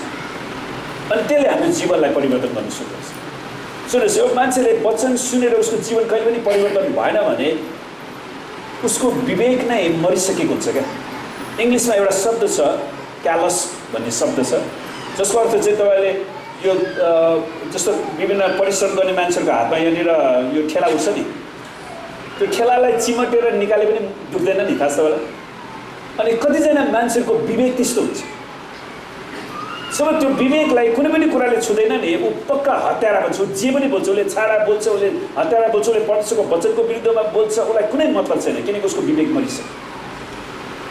A: अनि त्यसले हाम्रो जीवनलाई परिवर्तन गर्न सुरु गर्छ। सुन्नुहोस्, एउटा मान्छेले वचन सुनेर उसको जीवन कहिले पनि परिवर्तन भएन भने उसको विवेक नै मरिसकेको हुन्छ क्या। इङ्ग्लिसमा एउटा शब्द छ, क्यालस भन्ने शब्द छ, जसको अर्थ चाहिँ तपाईँले यो जस्तो विभिन्न परिश्रम गर्ने मान्छेहरूको हातमा यहाँनिर यो ठेला उठ्छ नि, त्यो ठेलालाई चिमटेर निकाले पनि दुख्दैन नि खास तपाईँलाई। अनि कतिजना मान्छेहरूको विवेक त्यस्तो हुन्छ, जब त्यो विवेकलाई कुनै पनि कुराले छुँदैन नि, ऊ पक्का हत्यारा भन्छ, जे पनि बोल्छ, उसले छाडा बोल्छ, उसले हत्यारा बोल्छ, उसले परमेश्वरको वचनको विरुद्धमा बोल्छ, उसलाई कुनै मतलब छैन, किनकि उसको विवेक मरिसक्यो।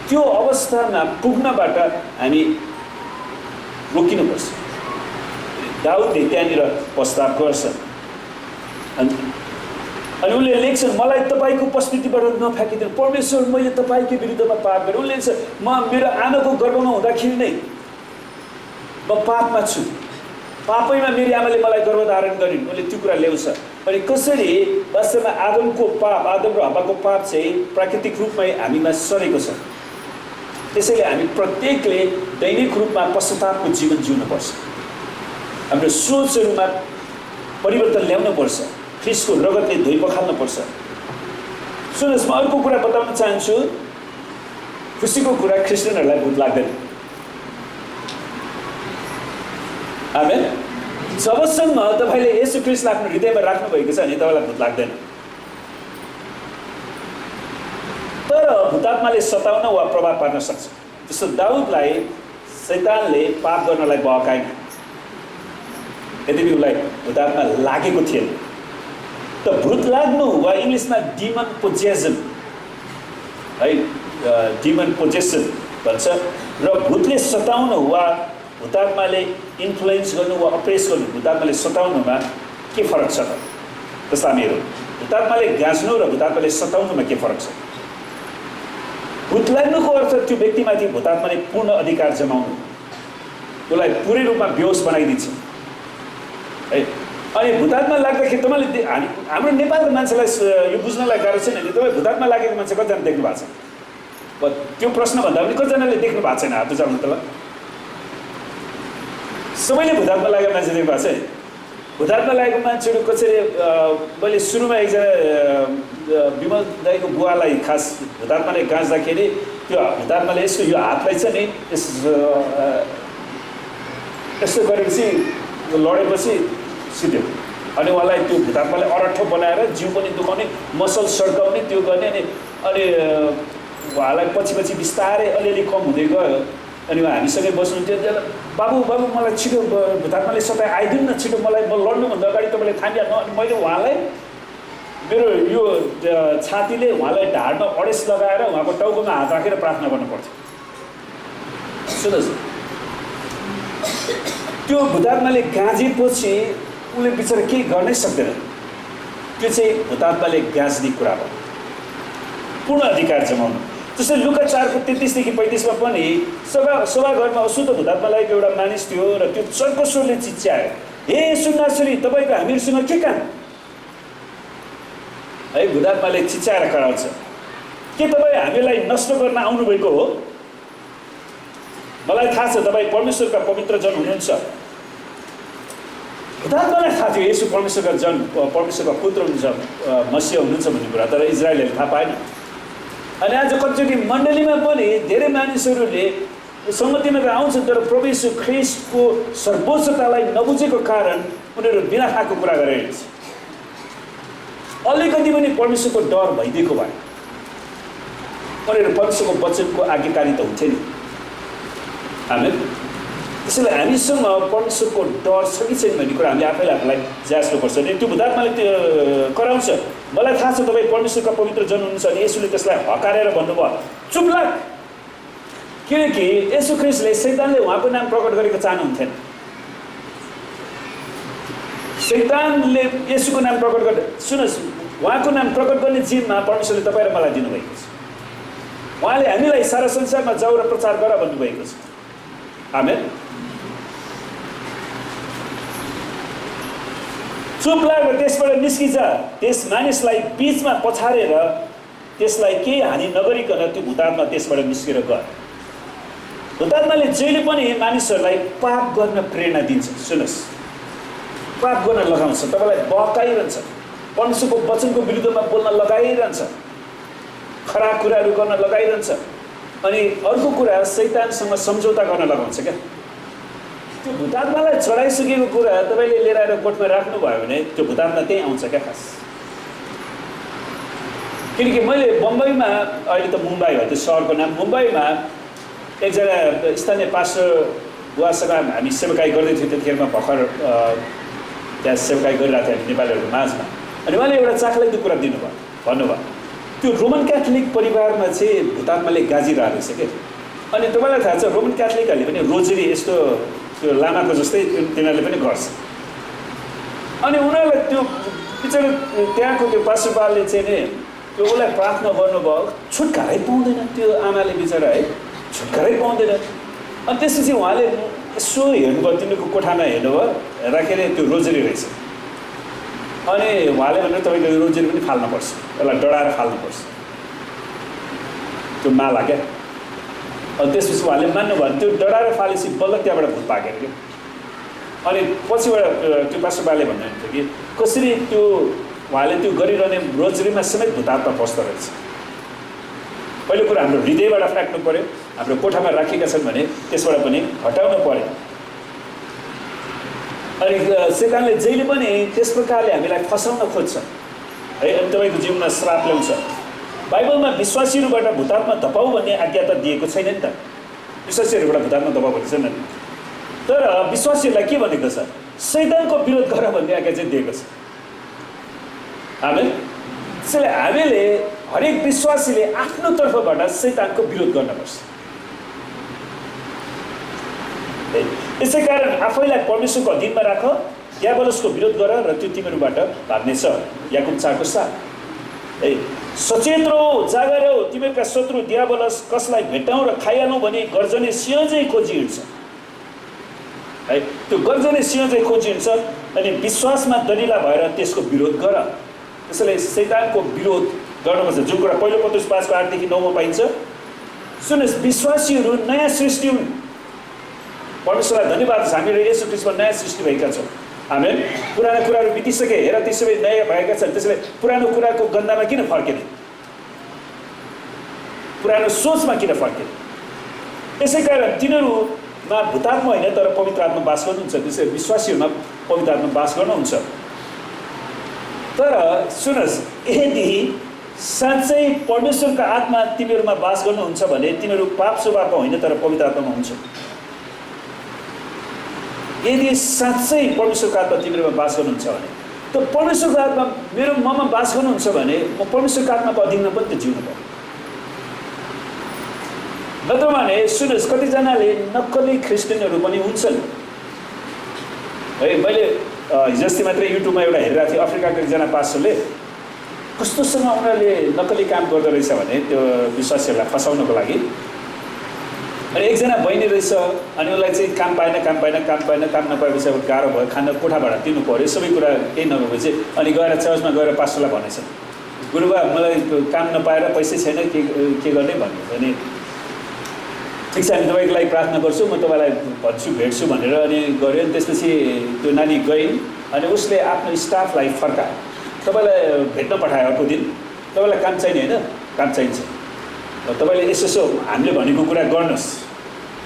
A: त्यो अवस्थामा पुग्नबाट हामी रोकिनुपर्छ। दाउदले त्यहाँनिर पश्चाताप गर्छ। अनि उनले लेख्छन्, मलाई तपाईँको उपस्थितिबाट नफ्याँकिदिनु, परमेश्वर मैले तपाईँकै विरुद्धमा पाप गरेँ। उनले लेख्छ, म मेरो आमाको गर्भमा हुँदाखेरि नै म पापमा छु, पापैमा मेरी आमाले मलाई गर्भधारण गरिन्। उनले त्यो कुरा ल्याउँछ। अनि कसरी वास्तवमा आदम र हव्वाको पाप चाहिँ प्राकृतिक रूपमै हामीमा सरेको छ। त्यसैले हामी प्रत्येकले दैनिक रूपमा पश्चातापको जीवन जिउनुपर्छ। हाम्रो सोचहरूमा परिवर्तन ल्याउनुपर्छ, ख्रिस्टको रगतले धोइ पखाल्नुपर्छ। सुन्नुहोस्, म अर्को कुरा बताउन चाहन्छु, खुसीको कुरा क्रिस्चियनहरूलाई भूत लाग्दैन। आमेन। जबसम्म तपाईँले येशू ख्रिस्टलाई आफ्नो हृदयमा राख्नुभएको छ भने तपाईँलाई भूत लाग्दैन। तर भूतात्माले सताउन वा प्रभाव पार्न सक्छ। जस्तो दाउदलाई शैतानले पाप गर्नलाई बहकाएन, यद्यपि उसलाई भूतात्मा लागेको थिएन। त भूत लाग्नु वा इङ्ग्लिसमा डिमन पोजेसन है, डिमन पोजेसन भन्छ, र भूतले सताउनु वा भूतात्माले इन्फ्लुएन्स गर्नु वा अप्रेस गर्नु, भूतात्माले सताउनुमा के फरक छ त? जस्तो हामीहरू भूतात्माले गाँच्नु र भूतात्माले सताउनुमा के फरक छ? भूत लाग्नुको अर्थ त्यो व्यक्तिमाथि भूतात्माले पूर्ण अधिकार जमाउनु, उसलाई पुरै रूपमा बेहोस बनाइदिन्छ है। अनि भूतात्मा लाग्दाखेरि तपाईँले हाम्रो नेपालको मान्छेलाई यो बुझ्नलाई गाह्रो छैन नि, तपाईँ भूतात्मा लागेको मान्छे कतिजना देख्नु भएको छ? त्यो प्रश्न भन्दा पनि कतिजनाले देख्नु भएको छैन? हात उचाल्नु त ल। सबैले भूतात्मा लागेको मान्छे देख्नु भएको छ। भूतात्मा लागेको मान्छेहरू कसरी, मैले सुरुमा एकजना विमल दाईको बुवालाई खास भूतात्माले गाँच्दाखेरि त्यो भूतात्माले यसको यो हातलाई चाहिँ नि यस्तो गरेपछि लडेपछि सिध्यो। अनि उहाँलाई त्यो भूतात्माले अरठो बनाएर जिउ पनि दुखाउने, मसल सड्काउने, त्यो गर्ने। अनि उहाँलाई पछि बिस्तारै अलिअलि कम हुँदै गयो। अनि उहाँ हामीसँगै बस्नुहुन्थ्यो, बाबु मलाई छिटो भूतात्माले सताए, आइदिनु न छिटो, मलाई म लड्नुभन्दा अगाडि तपाईँले थामिहाल्नु। अनि मैले उहाँलाई मेरो यो छातीले उहाँलाई ढाडमा अडेस लगाएर उहाँको टाउकोमा हात राखेर प्रार्थना गर्नुपर्थ्यो। सुन्नुहोस्, त्यो भूतात्माले गाँजेपछि उसले बिचरा केही गर्नै सक्दैन। त्यो चाहिँ भूतात्माले गाँच्ने कुरा हो, पूर्ण अधिकार जमाउनु। जस्तै लुका 4:33 देखि 35 पनि सभाघरमा अशुद्ध भूतात्मा लागेको एउटा मानिस थियो र त्यो चर्को स्वरले चिच्यायो, हे सुन्नासुरी, तपाईँको हामीहरूसँग के काम? है, भूतात्माले चिच्याएर कराउँछ, के तपाईँ हामीलाई नष्ट गर्न आउनुभएको हो? मलाई थाहा छ तपाईँ परमेश्वरका पवित्र जन हुनुहुन्छ। भूतात्मालाई थाहा थियो यसो परमेश्वरका जन, परमेश्वरका पुत्र हुनुहुन्छ, मसीह हुनुहुन्छ भन्ने कुरा, तर इजरायलले थाहा पाएन। अनि आज कतिचोटि मण्डलीमा पनि धेरै मानिसहरूले सङ्गतिमा त आउँछन्, तर प्रभु येशू ख्रीष्टको सर्वोच्चतालाई नबुझेको कारण उनीहरू बिना खाएको कुरा गरिरहेको छ। अलिकति पनि परमेश्वरको डर भइदिएको भए उनीहरू परमेश्वरको वचनको आज्ञाकारी त हुन्थे नि। आमेन। त्यसैले हामीसँग परमेश्वरको डर छ कि छैन भन्ने कुरा हामीले आफैलाई जाँच्नुपर्छ। अनि त्यो भूतात्माले त्यो कराउँछ, मलाई थाहा छ तपाईँ परमेश्वरका पवित्र जन हुनुहुन्छ। अनि यसुले त्यसलाई हकारेर भन्नुभयो, चुप लाग, किनकि यसु ख्रीष्टले शैतानले उहाँको नाम प्रकट गरेको चाहनुहुन्थेन। शैतानले यसुको नाम प्रकट गर्ने, सुन्नुहोस्, उहाँको नाम प्रकट गर्ने जिम्मा परमेश्वरले तपाईँ र मलाई दिनुभएको छ। उहाँले हामीलाई सारा संसारमा जाऊ र प्रचार गर भन्नुभएको छ। आमेन। चुप लागेर त्यसबाट निस्किजा, त्यस मानिसलाई बीचमा पछारेर त्यसलाई केही हानि नगरिकन त्यो भूतात्मा त्यसबाट निस्केर गयो। भूतात्माले जहिले पनि मानिसहरूलाई पाप गर्न प्रेरणा दिन्छ। सुन्नुहोस्, पाप गर्न लगाउँछ, तपाईँलाई बहकाइरहन्छ, परमेश्वरको वचनको विरुद्धमा बोल्न लगाइरहन्छ, खराब कुराहरू गर्न लगाइरहन्छ। अनि अर्को कुरा, शैतानसँग सम्झौता गर्न लगाउँछ क्या। त्यो भूतात्मालाई चढाइसकेको कुरा तपाईँले लिएर आएर कोठमा राख्नुभयो भने त्यो भूतात्मा त्यहीँ आउँछ क्या खास। किनकि मैले बम्बईमा, अहिले त मुम्बई हो त्यो सहरको नाम, मुम्बईमा एकजना स्थानीय पास्टर बुवासँग हामी सेवाकाई गर्दै थियौँ। त्यतिखेरमा भर्खर त्यहाँ सेवाकाई गरिरहेको थियो हामी नेपालीहरूको माझमा। अनि उहाँले एउटा चाखलाग्दो कुरा दिनुभयो, भन्नुभयो त्यो रोमन क्याथोलिक परिवारमा चाहिँ भूतात्माले गाजिरहेको रहेछ क्या। अनि तपाईँलाई थाहा छ रोमन क्याथोलिकहरूले पनि रोजरी यस्तो त्यो लामाको जस्तै तिनीहरूले पनि गर्छ। अनि उनीहरूलाई त्यो बिचरा त्यहाँको त्यो पास्टरले चाहिँ नि त्यो उसलाई प्रार्थना गर्नुभयो, छुटकारै पाउँदैन त्यो आमाले बिचरा, है, छुटकारै पाउँदैन। अनि त्यसपछि उहाँले यसो हेर्नुभयो, तिनीहरूको कोठामा हेर्नुभयो, राखेर त्यो रोजरी रहेछ। अनि उहाँले भनेर तपाईँको रोजरी पनि फाल्नुपर्छ, यसलाई डढाएर फाल्नुपर्छ, त्यो माला क्या। अनि त्यसपछि उहाँले मान्नुभयो, त्यो डढाएर फालेपछि बल्ल त्यहाँबाट भूत भागेर क्या। अनि पछिबाट त्यो पास्टरबाले भन्नुहुन्थ्यो कि कसरी त्यो उहाँले त्यो गरिरहने रोजरीमा समेत भूतात्मा बस्दो रहेछ। पहिलो कुरा हाम्रो हृदयबाट फ्याँक्नु पऱ्यो, हाम्रो कोठामा राखेका छन् भने त्यसबाट पनि हटाउनु पऱ्यो। अनि शैतानले जहिले पनि त्यस प्रकारले हामीलाई फसाउन खोज्छ है। अनि तपाईँको जीवनमा श्राप ल्याउँछ, बाइबलमा विश्वासीहरूबाट भूतात्मा धपाऊ भन्ने आज्ञा त दिएको छैन नि त। विश्वासीहरूबाट भूतात्मा धपाऊ भनेको छैन। तर विश्वासीहरूलाई के भनेको छ? शैतानको विरोध गर भन्ने आज्ञा चाहिँ दिएको छ। आमेन। त्यसैले हामीले हरेक विश्वासीले आफ्नो तर्फबाट शैतानको विरोध गर्नुपर्छ। यसै कारण आफैलाई परमेश्वरको अधीनमा राख, दियाबलसको विरोध गर र त्यो तिमीहरूबाट भाग्नेछ। याकुब 4:7। सचेत रहो, जागर रहो, तिमीहरूका शत्रु दियाबलस कसलाई भेटाउँ र खाइहालौँ भने गर्जने सिंह चाहिँ खोजी हिँड्छ। है, त्यो गर्जने सिंह चाहिँ खोजी हिँड्छ। अनि विश्वासमा दरिला भएर त्यसको विरोध गर। त्यसैले शैतानको विरोध गर्नुपर्छ, जुन कुरा पहिलो पत्रुस 5:8 देखि 9 मा पाइन्छ। सुन्नुहोस्, विश्वासीहरू नयाँ सृष्टि हुन्। परमेश्वरलाई धन्यवाद छ, हामीहरू येशू ख्रीष्टमा नयाँ सृष्टि भएका छौँ। आमेन। पुरानो कुराहरू बितिसके, हेर ती सबै नयाँ भएका छन्। त्यसैले पुरानो कुराको गन्दामा किन फर्केने? पुरानो सोचमा किन फर्केने? यसै कारण तिनीहरूमा भूतात्मा होइन तर पवित्र आत्मा बास गर्नुहुन्छ। त्यसैले विश्वासीहरूमा पवित्र आत्मा बास गर्नुहुन्छ। तर सुन्नुहोस्, यदि साँच्चै परमेश्वरको आत्मा तिमीहरूमा बास गर्नुहुन्छ भने तिमीहरू पाप स्वभावमा होइन तर पवित्र आत्मामा हुन्छ। यदि साँच्चै परमेश्वरको आत्मा तिमीहरूमा बास गर्नुहुन्छ भने, त परमेश्वरको आत्मा ममा बास गर्नुहुन्छ भने म परमेश्वरको आत्माको अधीनमा पनि त जिउनु पर्यो। नत्र भने सुन्नुहोस्, कतिजनाले नक्कली क्रिस्चियनहरू पनि हुन्छन्। है, मैले हिजोअस्ति मात्रै युट्युबमा एउटा हेरिरहेको थिएँ। अफ्रिकाको एकजना पास्टरले कस्तोसँग उनीहरूले नक्कली काम गर्दो रहेछ भने त्यो विश्वासीहरूलाई फसाउनको लागि। अनि एकजना बहिनी रहेछ, अनि उसलाई चाहिँ काम नपाएपछि अब गाह्रो भयो, खाना कोठा भाडा तिर्नु पऱ्यो, सबै कुरा केही नभएपछि अनि गएर चर्चमा गएर पास्टरलाई भनेछ, गुरुबा मलाई काम नपाएर पैसै छैन, के गर्ने भन्नु। अनि ठिक छ, हामी तपाईँको लागि प्रार्थना गर्छु, म तपाईँलाई भन्छु, भेट्छु भनेर अनि गऱ्यो। अनि त्यसपछि त्यो नानी गइन् अनि उसले आफ्नो स्टाफलाई फर्कायो, तपाईँलाई भेट्न पठायो अर्को दिन, तपाईँलाई काम चाहिने होइन, काम चाहिन्छ, तपाईँले यसो हामीले भनेको कुरा गर्नुहोस्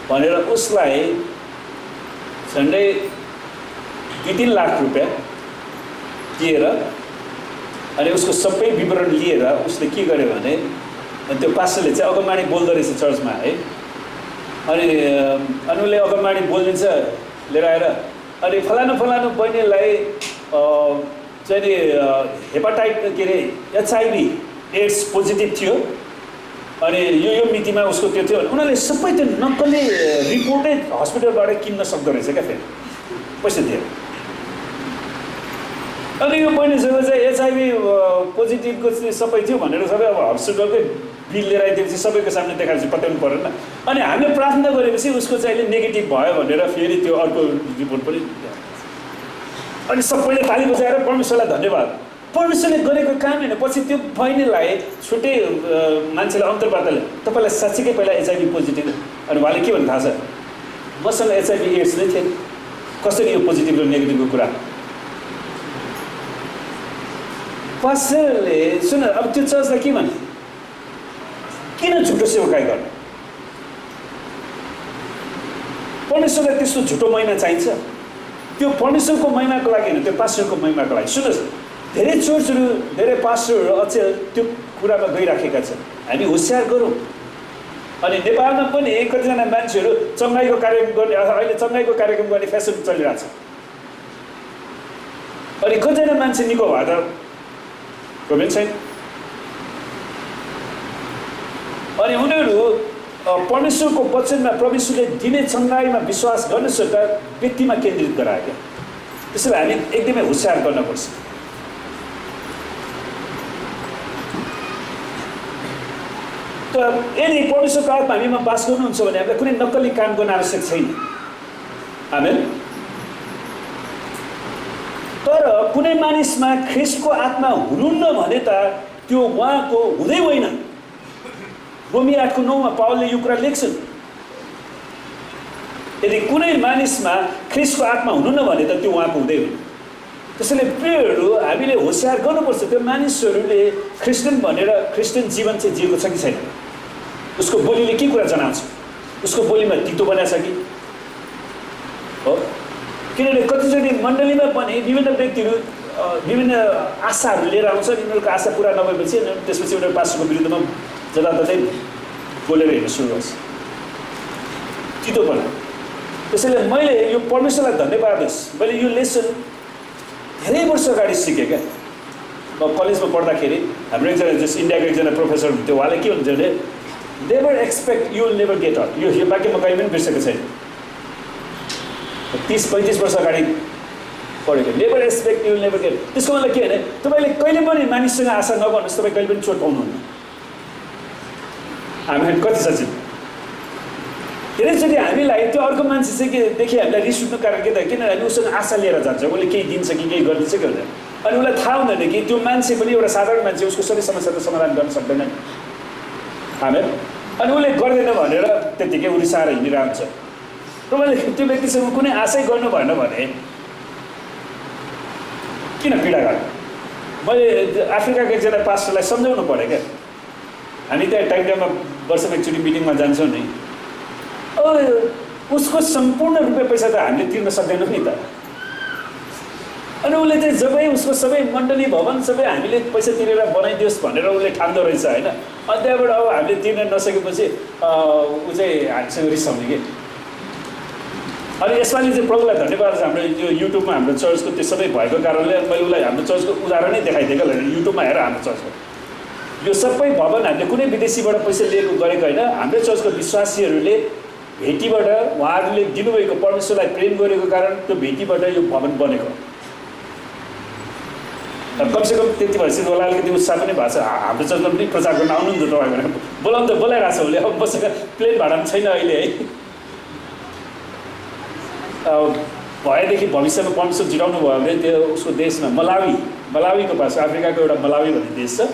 A: भनेर उसलाई झन्डै 2-3 लाख रुपियाँ दिएर अनि उसको सबै विवरण लिएर उसले के गर्यो भने, त्यो पास्टरले चाहिँ अगमबाणी बोल्दो रहेछ चर्चमा है। अनि उसले अगमबाणी बोलिदिन्छ लिएर आएर, अनि फलानु बहिनीलाई चाहिँ नि हेपाटाइट के अरे HIV एड्स पोजिटिभ थियो, अनि यो मितिमा उसको त्यो थियो। उनीहरूले सबै त्यो नक्कली रिपोर्टै हस्पिटलबाट किन्न सक्दो रहेछ क्या, फेरि पैसा दिएर। अनि यो बहिनीसँग चाहिँ HIV पोजिटिभको सबै थियो भनेर सबै अब हस्पिटलकै बिल लिएर आइदिएपछि सबैको सामने देखाएपछि पत्याउनु परेन। अनि हामीले प्रार्थना गरेपछि उसको चाहिँ अहिले नेगेटिभ भयो भनेर फेरि त्यो अर्को रिपोर्ट पनि, अनि सबैले ताली बजाएर परमेश्वरलाई धन्यवाद, परमेश्वरले गरेको काम होइन। पछि त्यो बहिनीलाई छुट्टै मान्छेले अन्तर्वार्ताले, तपाईँलाई साँच्चीकै पहिला HIV पोजिटिभ, अनि उहाँले के भन्नु थाहा छ, मसँग HIV एड्स नै थिएन, कसरी यो पोजिटिभ र नेगेटिभको कुरा। पास्टरले सुन, अब त्यो चर्चलाई के भन्ने, किन झुटो सेवकाई गर्ने? परमेश्वरलाई त्यस्तो झुटो महिमा चाहिन्छ? त्यो परमेश्वरको महिमाको लागि होइन, त्यो पास्टरको महिमाको लागि। सुन्नुहोस्, धेरै चर्चहरू, धेरै पास्टरहरू अझै त्यो कुरामा गइराखेका छन्। हामी होसियार गरौँ। अनि नेपालमा पनि कतिजना मान्छेहरू चङ्गाईको कार्यक्रम गर्ने, अहिले चङ्गाईको कार्यक्रम गर्ने फेसन चलिरहेको छ। अनि कतिजना मान्छे निको भए त कमेन्ट छैन। अनि उनीहरू परमेश्वरको वचनमा परमेश्वरले दिने चङ्गाईमा विश्वास गर्न सक्दा व्यक्तिमा केन्द्रित गरायो। त्यसैले हामी एकदमै होसियार गर्नुपर्छ। त यदि परमेश्वरको आत्मा हामीमा बास गर्नुहुन्छ भने हामीलाई कुनै नक्कली काम गर्न आवश्यक छैन। आमेन। तर कुनै मानिसमा ख्रीष्टको आत्मा हुनुहुन्न भने त त्यो उहाँको हुँदै होइन। रोमी 8:9 मा पावलले यो कुरा लेख्छन्, यदि कुनै मानिसमा ख्रीष्टको आत्मा हुनुहुन्न भने त त्यो उहाँको हुँदै होइन। त्यसैले प्रियहरू, हामीले होसियार गर्नुपर्छ। त्यो मानिसहरूले क्रिस्चियन भनेर क्रिस्चियन जीवन चाहिँ जिएको छ कि छैन, उसको बोलीले के कुरा जनाउँछ, उसको बोलीमा तितो बनाएको छ कि हो। किनभने कतिचोटि मण्डलीमा पनि विभिन्न व्यक्तिहरू विभिन्न आशाहरू लिएर आउँछन्। यिनीहरूको आशा पुरा नभएपछि त्यसपछि उनीहरू पास्टरको विरुद्धमा जताततै बोलेर हिँड्न सुरु गर्छ, चितोपना। त्यसैले मैले यो परमेश्वरलाई धन्यवाद होस्, मैले यो लेसन धेरै वर्ष अगाडि सिकेँ क्या। म कलेजमा पढ्दाखेरि हाम्रो एकजना जस इन्डियाको एकजना प्रोफेसर हुन्थ्यो, उहाँले के हुन्थ्यो भने never expect you will never get all. यो वाक्य म कहिले पनि बिर्सेको छैन, 30-35 वर्ष अगाडि पढेको। Never expect you will never get. त्यसको मतलब के भने तपाईँले कहिले पनि मानिससँग आशा नगर्नुहोस्, तपाईँ कहिले पनि चोट पाउनुहुन्न। हामी कति सचिव धेरैचोटि हामीलाई त्यो अर्को मान्छे चाहिँ के देखि हामीलाई रिस उठ्नु कारण के त, किनभने हामी उसँग आशा लिएर जान्छ, उसले केही दिन्छ कि केही गरिदिन्छ कि हुँदैन। अनि उसलाई थाहा हुँदैन कि त्यो मान्छे पनि एउटा साधारण मान्छे, उसको सबै समस्या त समाधान गर्न सक्दैन नि। हामी अनि उसले गर्दैन भनेर त्यत्तिकै रिसाएर हिँडिरहन्छ। तपाईँले त्यो व्यक्तिसँग कुनै आशै गर्नु भएन भने किन पीडा गर्नु। मैले अफ्रिकाको एकजना पास्टरलाई सम्झाउनु पऱ्यो क्या। हामी त्यहाँ टाइममा वर्षमा एकचोटि मिटिङमा जान्छौँ नि, उसको सम्पूर्ण रुपियाँ पैसा त हामीले तिर्न सक्दैनौँ नि त। अनि उसले चाहिँ जबै उसको सबै मण्डली भवन सबै हामीले पैसा तिरेर बनाइदियोस् भनेर उसले ठान्दो रहेछ होइन। अनि त्यहाँबाट अब हामीले तिर्न नसकेपछि ऊ चाहिँ हामीसँग रिसाउने कि। अनि यसपालि चाहिँ प्रभुलाई धन्यवाद छ, हाम्रो यो युट्युबमा हाम्रो चर्चको त्यो सबै भएको कारणले मैले उसलाई हाम्रो चर्चको उदाहरणै देखाइदिएँ क्या। युट्युबमा हेर हाम्रो चर्चको यो सबै भवन हामीले कुनै विदेशीबाट पैसा लिएको गरेको होइन, हाम्रो चर्चको विश्वासीहरूले भेटीबाट उहाँहरूले दिनुभएको परमेश्वरलाई प्रेम गरेको कारण त्यो भेटीबाट यो भवन बनेको। कमसेकम त्यति भएपछि होला अलिकति उत्साह पनि भएको छ। हाम्रो चर्चमा पनि प्रचार गर्न आउनु नि त तपाईँ भनेर बोलाउनु त बोलाइरहेको छ उसले। अब मसँग प्लेन भाडा पनि छैन अहिले है। भएदेखि भविष्यमा परमेश्वर जिराउनु भयो भने त्यो उसको देशमा मलावीको पास अफ्रिकाको एउटा मलावी भन्ने देश छ,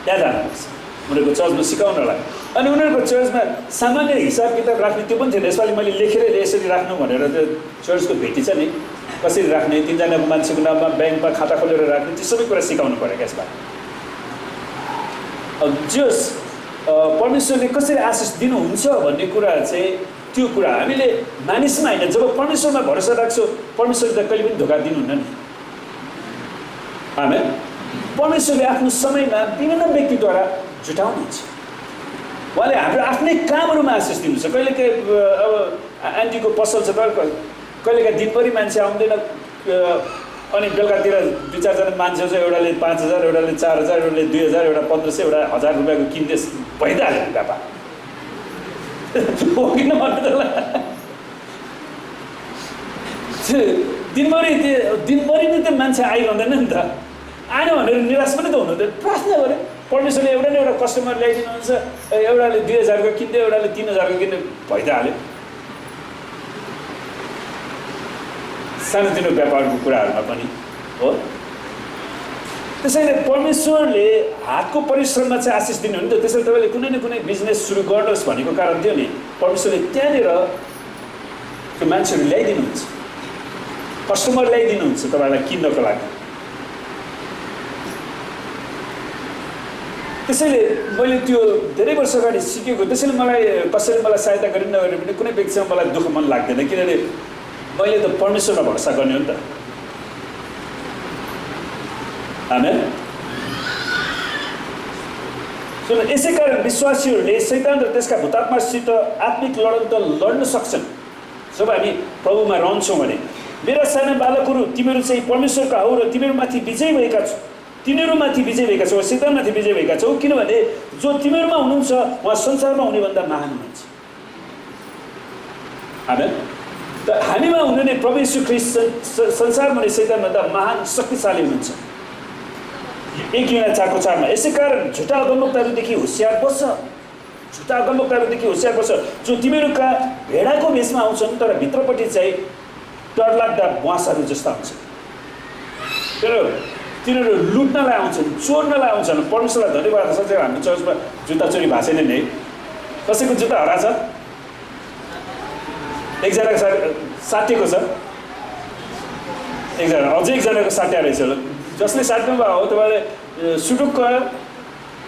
A: त्यहाँ जानुपर्छ उनीहरूको चर्चमा सिकाउनलाई। अनि उनीहरूको चर्चमा सामान्य हिसाब किताब राख्ने त्यो पनि थिएन। यसपालि मैले लेखेर यसरी राख्नु भनेर त्यो चर्चको भेटी छ नि, कसरी राख्ने, 3जनाको मान्छेको नाममा ब्याङ्कमा खाता खोलेर राख्ने, त्यो सबै कुरा सिकाउनु पऱ्यो क्या यसमा। अब जस परमेश्वरले कसरी आशिष दिनुहुन्छ भन्ने कुरा चाहिँ त्यो कुरा हामीले मानिसमा होइन, जब परमेश्वरमा भरोसा राख्छौँ परमेश्वरले त कहिले पनि धोका दिनुहुन्न नि। आमेन। परमेश्वरले आफ्नो समयमा विभिन्न व्यक्तिद्वारा जुटाउनुहुन्छ। उहाँले हाम्रो आफ्नै कामहरूमा आशिष दिनुहुन्छ। कहिलेकाहीँ अब आन्टीको पसल छ त, कहिलेकाहीँ दिनभरि मान्छे आउँदैन, अनि बेलुकातिर 2-4जना मान्छे छ, एउटाले 5,000, एउटाले 4,000, एउटाले 2,000, एउटा 1,500, एउटा 1,000 रुपियाँको किन्दै भइहाल्यो व्यापार हो किन भन्नु त। दिनभरि नै त मान्छे आइरहँदैन नि त, आएन भनेर निराश पनि त हुनु। त प्रार्थना गऱ्यो परमेश्वरले एउटा न एउटा कस्टमर ल्याइदिनुहुन्छ, एउटाले 2,000 को किन्दै एउटाले 3,000 को किन्दै भइहाल्यो। सानोतिनो व्यापारको कुराहरूमा पनि हो। त्यसैले परमेश्वरले हातको परिश्रममा चाहिँ आशिष दिनु हो नि त। त्यसैले तपाईँले कुनै न कुनै बिजनेस सुरु गर्नुहोस् भनेको कारण थियो नि, परमेश्वरले त्यहाँनिर त्यो मान्छेहरू ल्याइदिनुहुन्छ, कस्टमर ल्याइदिनुहुन्छ तपाईँलाई किन्नको लागि। त्यसैले मैले त्यो धेरै वर्ष अगाडि सिकेको। त्यसैले मलाई कसैले मलाई सहायता गरि नगरे पनि कुनै व्यक्तिसँग मलाई दुःख मन लाग्दैन, किनभने मैले त परमेश्वरमा भरोसा गर्ने हो नि त। आमेन। यसै कारण विश्वासीहरूले शैतान र त्यसका भूतात्मासित आत्मिक लडन त लड्न सक्छन् जब हामी प्रभुमा रहन्छौँ भने। मेरा साना बालकहरू, तिमीहरू चाहिँ परमेश्वरका हौ र तिमीहरूमाथि विजय भएका छौ, तिनीहरूमाथि विजय भएका छौ, शैतानमाथि विजय भएका छौ, किनभने जो तिमीहरूमा हुनुहुन्छ उहाँ संसारमा हुनेभन्दा महान हुनुहुन्छ। आमेन। त हामीमा हुने प्रभु यीशु ख्रीष्ट संसारमा हुने शैतानभन्दा महान शक्तिशाली हुनुहुन्छ। 1 युहन्ना 4:4 यसै कारण झुटा अगमवक्ताहरूदेखि होसियार बस्छ, झुटा अगमवक्ताहरूदेखि होसियार बस्छ, जो तिमीहरूका भेडाको भेषमा आउँछन् तर भित्रपट्टि चाहिँ डरलाग्दा बुवासहरू जस्ता हुन्छन्। तिनीहरू लुट्नलाई आउँछन्, चोर्नलाई आउँछन्। परमेश्वरलाई धन्यवाद छ चाहिँ हाम्रो चर्चमा जुत्ता चोरी भएको छैन नि है। कसैको जुत्ता हराछ, एकजनाको साटिएको छ, एकजना अझै एकजनाको साट्या रहेछ। जसले साट्नु भयो हो तपाईँले सुटुक्क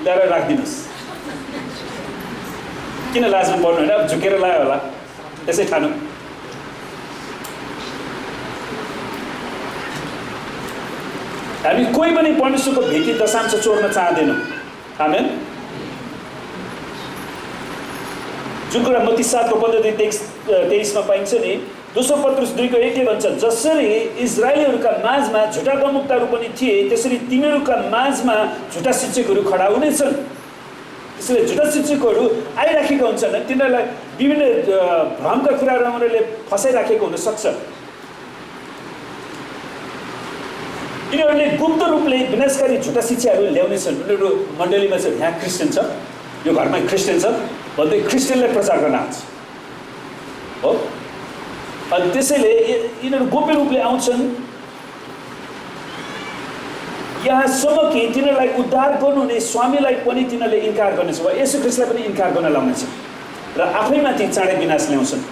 A: ल्याएर राखिदिनुहोस्। किन लाजमा पर्नु होइन, अब झुकेर लायो होला त्यसै ठानु। हामी कोही पनि परमेश्वरको भेटी दशांश चोर्न चाहँदैनौँ। आमेन। जुन कुरा मत्ती 7:15-23 पाइन्छ नि, दोस्रो पत्रुस 2:1 भन्छ, जसरी इजरायलीहरूका माझमा झुटा गमुक्ताहरू पनि थिए, त्यसरी तिमीहरूका माझमा झुटा शिक्षकहरू खडा हुनेछन्। त्यसैले झुटा शिक्षकहरू आइराखेका हुन्छन्, तिनीहरूलाई विभिन्न भ्रमका कुराहरू उनीहरूले फसाइराखेको हुनसक्छ। यिनीहरूले गुप्त रूपले विनाशकारी झुटा शिक्षाहरू ल्याउनेछन्। उनीहरू मण्डलीमा छ, यहाँ क्रिस्चियन छ, यो घरमा क्रिस्चियन छ भन्दै क्रिस्चियनलाई प्रचार गर्न आउँछ हो। अनि त्यसैले यिनीहरू गोप्य रूपले आउँछन् यहाँसम्म कि तिनीहरूलाई उद्धार गर्नुहुने स्वामीलाई पनि तिनीहरूले इन्कार गर्नेछ वा येशू ख्रीष्टलाई पनि इन्कार गर्न लाउनेछ र आफैमाथि चाँडै विनाश ल्याउँछन्।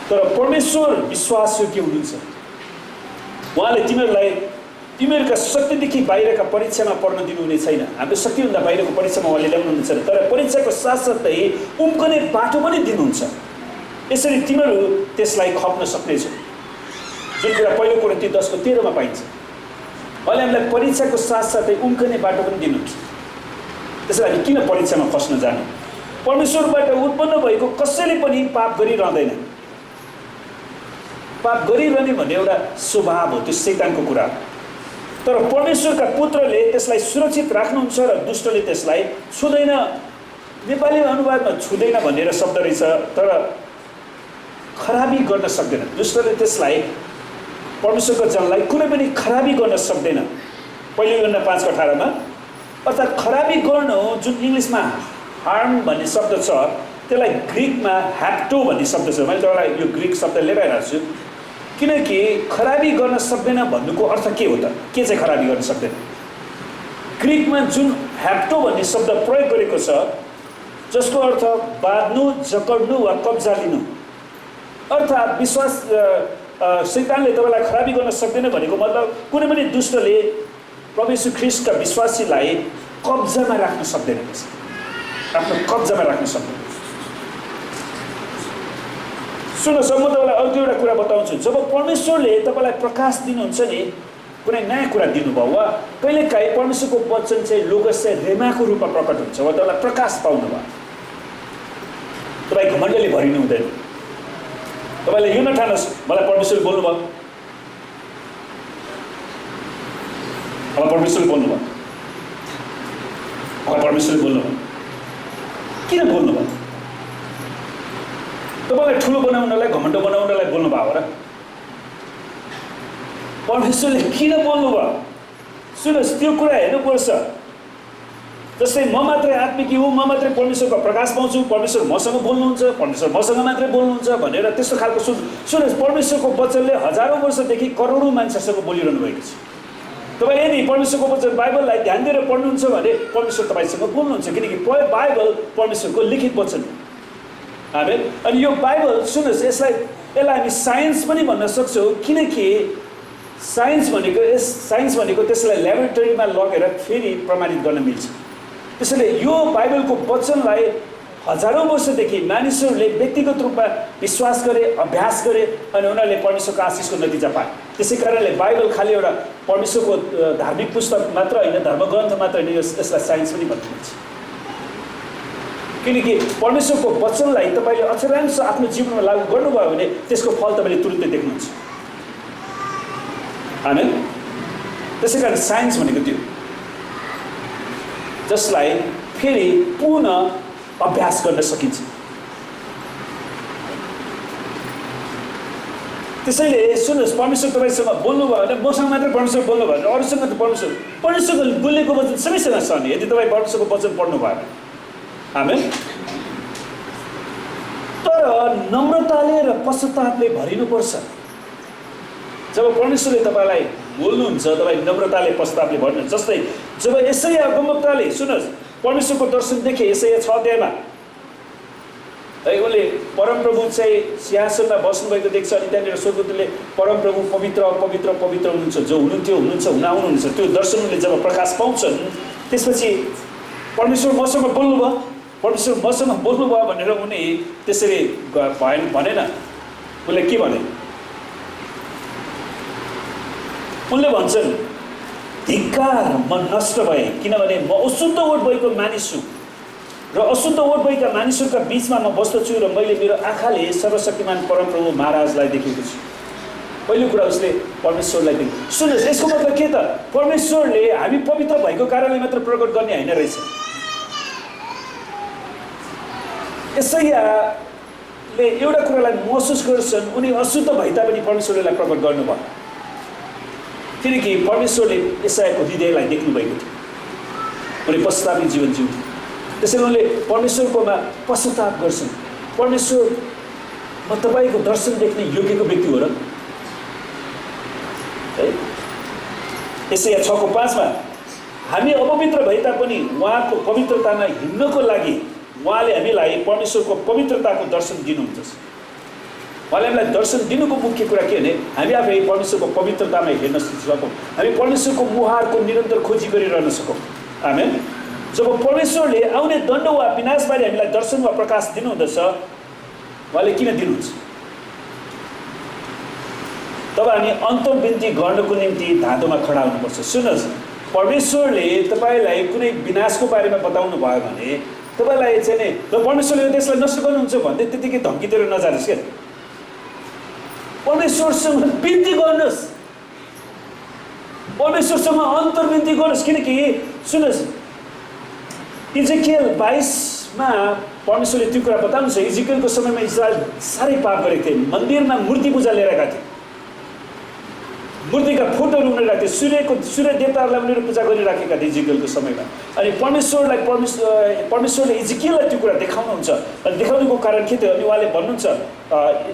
A: तर परमेश्वर विश्वासयोग्य हुनुहुन्छ। उहाँले तिमीहरूलाई तिमीहरूका शक्तिदेखि बाहिरका परीक्षामा पर्न दिनुहुने छैन। हाम्रो शक्तिभन्दा बाहिरको परीक्षामा उहाँले ल्याउनुहुन्छ, तर परीक्षाको साथसाथै उम्कने बाटो पनि दिनुहुन्छ। यसरी तिमीहरू त्यसलाई खप्न सक्नेछौ। जुन कुरा पहिलो कोरिन्थी 10:13 पाइन्छ। उहाँले हामीलाई परीक्षाको साथसाथै उम्कने बाटो पनि दिनुहुन्छ। त्यसैले हामी किन परीक्षामा फस्न जानु? परमेश्वरबाट उत्पन्न भएको कसैले पनि पाप गरिरहँदैन। पाप गरिरहने भन्ने एउटा स्वभाव हो, त्यो शैतानको कुरा। तर परमेश्वरका पुत्रले त्यसलाई सुरक्षित राख्नुहुन्छ र दुष्टले त्यसलाई छुँदैन। नेपाली अनुवादमा छुँदैन भनेर शब्द रहेछ, तर खराबी गर्न सक्दैन। दुष्टले त्यसलाई, परमेश्वरको जनलाई कुनै पनि खराबी गर्न सक्दैन। पहिलो योहन्ना 5:18 अर्थात् खराबी गर्नु, जुन इङ्ग्लिसमा हार्म भन्ने शब्द छ, त्यसलाई ग्रिकमा ह्याप्टो भन्ने शब्द छ। मैले तपाईँलाई यो ग्रिक शब्द लिएर आइरहेको छु, किनकि खराबी गर्न सक्दैन भन्नुको अर्थ के हो त? के चाहिँ खराबी गर्न सक्दैन? ग्रिकमा जुन ह्याप्टो भन्ने शब्द प्रयोग गरेको छ, जसको अर्थ बाँध्नु, जकड्नु वा कब्जा लिनु। अर्थात् विश्वास शैतानले तपाईँलाई खराबी गर्न सक्दैन भनेको मतलब कुनै पनि दुष्टले प्रभु येशू ख्रीष्टका विश्वासीलाई कब्जामा राख्न सक्दैन, आफ्नो कब्जामा राख्न सक्दैन। सुन्नुहोस्, म तपाईँलाई अर्को एउटा कुरा बताउँछु। जब परमेश्वरले तपाईँलाई प्रकाश दिनुहुन्छ नि, कुनै नयाँ कुरा दिनुभयो वा कहिलेकाहीँ परमेश्वरको वचन चाहिँ लोगस चाहिँ रेमाको रूपमा प्रकट हुन्छ वा तपाईँलाई प्रकाश पाउनुभयो, तपाईँ घमण्डले भरिनु हुँदैन। तपाईँले यो नठानुहोस् मलाई परमेश्वरले बोल्नुभयो, मलाई परमेश्वरले बोल्नुभयो, मलाई परमेश्वरले बोल्नुभयो। किन बोल्नुभयो? तपाईँलाई ठुलो बनाउनलाई, घमण्ड बनाउनलाई बोल्नुभयो हो र? परमेश्वरले किन बोल्नुभयो? सुन्नुहोस्, त्यो कुरा हेर्नुपर्छ। जस्तै म मात्रै आत्मिकी हुँ, म मात्रै परमेश्वरको प्रकाश पाउँछु, परमेश्वर मसँग बोल्नुहुन्छ, परमेश्वर मसँग मात्रै बोल्नुहुन्छ भनेर त्यस्तो खालको सुन्नुहोस्, परमेश्वरको वचनले हजारौँ वर्षदेखि करोडौँ मान्छेसँग बोलिरहनु भएको छ। तपाईँ यदि परमेश्वरको वचन बाइबललाई ध्यान दिएर पढ्नुहुन्छ भने परमेश्वर तपाईँसँग बोल्नुहुन्छ, किनकि बाइबल परमेश्वरको लिखित वचन हो। आमेन। अनि यो बाइबल, सुन्नुहोस्, यसलाई हामी साइन्स पनि भन्न सक्छौँ, किनकि साइन्स भनेको त्यसलाई ल्याबोरेटरीमा लगेर फेरि प्रमाणित गर्न मिल्छ। त्यसैले यो बाइबलको वचनलाई हजारौँ वर्षदेखि मानिसहरूले व्यक्तिगत रूपमा विश्वास गरे, अभ्यास गरे अनि उनीहरूले परमेश्वरको आशिषको नतिजा पाए। त्यसै कारणले बाइबल खालि एउटा परमेश्वरको धार्मिक पुस्तक मात्र होइन, धर्मग्रन्थ मात्र होइन, यसलाई साइन्स पनि भन्न मिल्छ। किनकि परमेश्वरको वचनलाई तपाईँले अक्षरांश आफ्नो जीवनमा लागू गर्नुभयो भने त्यसको फल तपाईँले तुरुन्तै देख्नुहुन्छ। आमेन। त्यसै कारण साइन्स भनेको त्यो, जसलाई फेरि पुनः अभ्यास गर्न सकिन्छ। त्यसैले सुन्नुहोस्, परमेश्वर तपाईँसँग बोल्नुभयो भने मसँग मात्रै परमेश्वर बोल्नुभयो भने अरूसँग त परमेश्वरको बोलेको वचन सबैसँग सर्ने, यदि तपाईँ परमेश्वरको वचन पढ्नुभयो भने। आमेन। तर नम्रताले र पश्चातापले भरिनुपर्छ। जब परमेश्वरले तपाईँलाई बोल्नुहुन्छ, तपाईँ नम्रताले पश्चातापले भर्नु। जस्तै जब यसैया अगमवक्ताले, सुन्नुहोस्, परमेश्वरको दर्शन देखे यसैया 6 अध्यायमा, उसले परमप्रभु चाहिँ सिंहासनमा बस्नुभएको देख्छ अनि त्यहाँनिर स्वर्गदूतले परमप्रभु पवित्र पवित्र पवित्र हुनुहुन्छ, जो हुनुहुन्थ्यो, हुन आउनुहुन्छ, त्यो दर्शनले जब प्रकाश पाउँछन्, त्यसपछि परमेश्वर मसँग बोल्नुभयो, परमेश्वर मसँग बोल्नुभयो भनेर उनी त्यसरी भनेन। उसले के भने? उनले भन्छन् धिक्कार, म नष्ट भएँ, किनभने म अशुद्ध ओठ भएको मानिस छु र अशुद्ध ओठ भएका मानिसहरूका बिचमा म बस्दछु र मैले मेरो आँखाले सर्वशक्तिमान परमप्रभु महाराजलाई देखेको छु। पहिलो कुरा उसले परमेश्वरलाई देख्यो। सुन्नुहोस्, यसको मतलब के त? परमेश्वरले हामी पवित्र भएको कारणले मात्र प्रकट गर्ने होइन रहेछ। यसैयाले एउटा कुरालाई महसुस गर्छन्, उनी अशुद्ध भए तापनि परमेश्वरलाई प्रकट गर्नुभयो, किनकि परमेश्वरले यसैयाको हृदयलाई देख्नु भएको थियो। उनी पश्चातापी जीवन जिउँथे, त्यसैले उनले परमेश्वरकोमा पश्चाताप गर्छन्। परमेश्वर, म तपाईँको दर्शन देख्ने योग्यको व्यक्ति हो र? है, यसैया 6:5 हामी अपवित्र भए तापनि उहाँको पवित्रतामा हिँड्नको लागि उहाँले हामीलाई परमेश्वरको पवित्रताको दर्शन दिनुहुन्छ। उहाँले हामीलाई दर्शन दिनुको मुख्य कुरा के भने हामी आफै परमेश्वरको पवित्रतामा हेर्न सकौँ, हामी परमेश्वरको मुहारको निरन्तर खोजी गरिरहन सकौँ। आमेन। जब परमेश्वरले आउने दण्ड वा विनाशबारे हामीलाई दर्शन वा प्रकाश दिनुहुँदछ, उहाँले किन दिनुहुन्छ? तब हामी अन्तर्विन्ती गर्नको निम्ति धाँधोमा खडा हुनुपर्छ। सुन्नुहोस्, परमेश्वरले तपाईँलाई कुनै विनाशको बारेमा बताउनु भयो भने तपाईँलाई चाहिँ नि र परमेश्वरले त्यसलाई नष्ट गर्नुहुन्छ भन्दै त्यतिकै धम्कीतिर नजानुहोस् क्या। परमेश्वरसँग बिन्ती गर्नुहोस्, परमेश्वरसँग अन्तर्विन्ती गर्नुहोस्, किनकि सुन्नुहोस्, इजेकियल 22 परमेश्वरले त्यो कुरा बताउनुहुन्छ। इजेकियलको समयमा इजरायल साह्रै पाप गरेको थिए, मन्दिरमा मूर्ति पूजा लिएर गएका थिए, मूर्तिका फोटोहरू उनीहरू राख्थे, सूर्य देवताहरूलाई उनीहरू पूजा गरिराखेका थिए इजेकियलको समयमा। अनि परमेश्वरले इजेकियललाई त्यो कुरा देखाउनुहुन्छ। अनि देखाउनुको कारण के थियो? अनि उहाँले भन्नुहुन्छ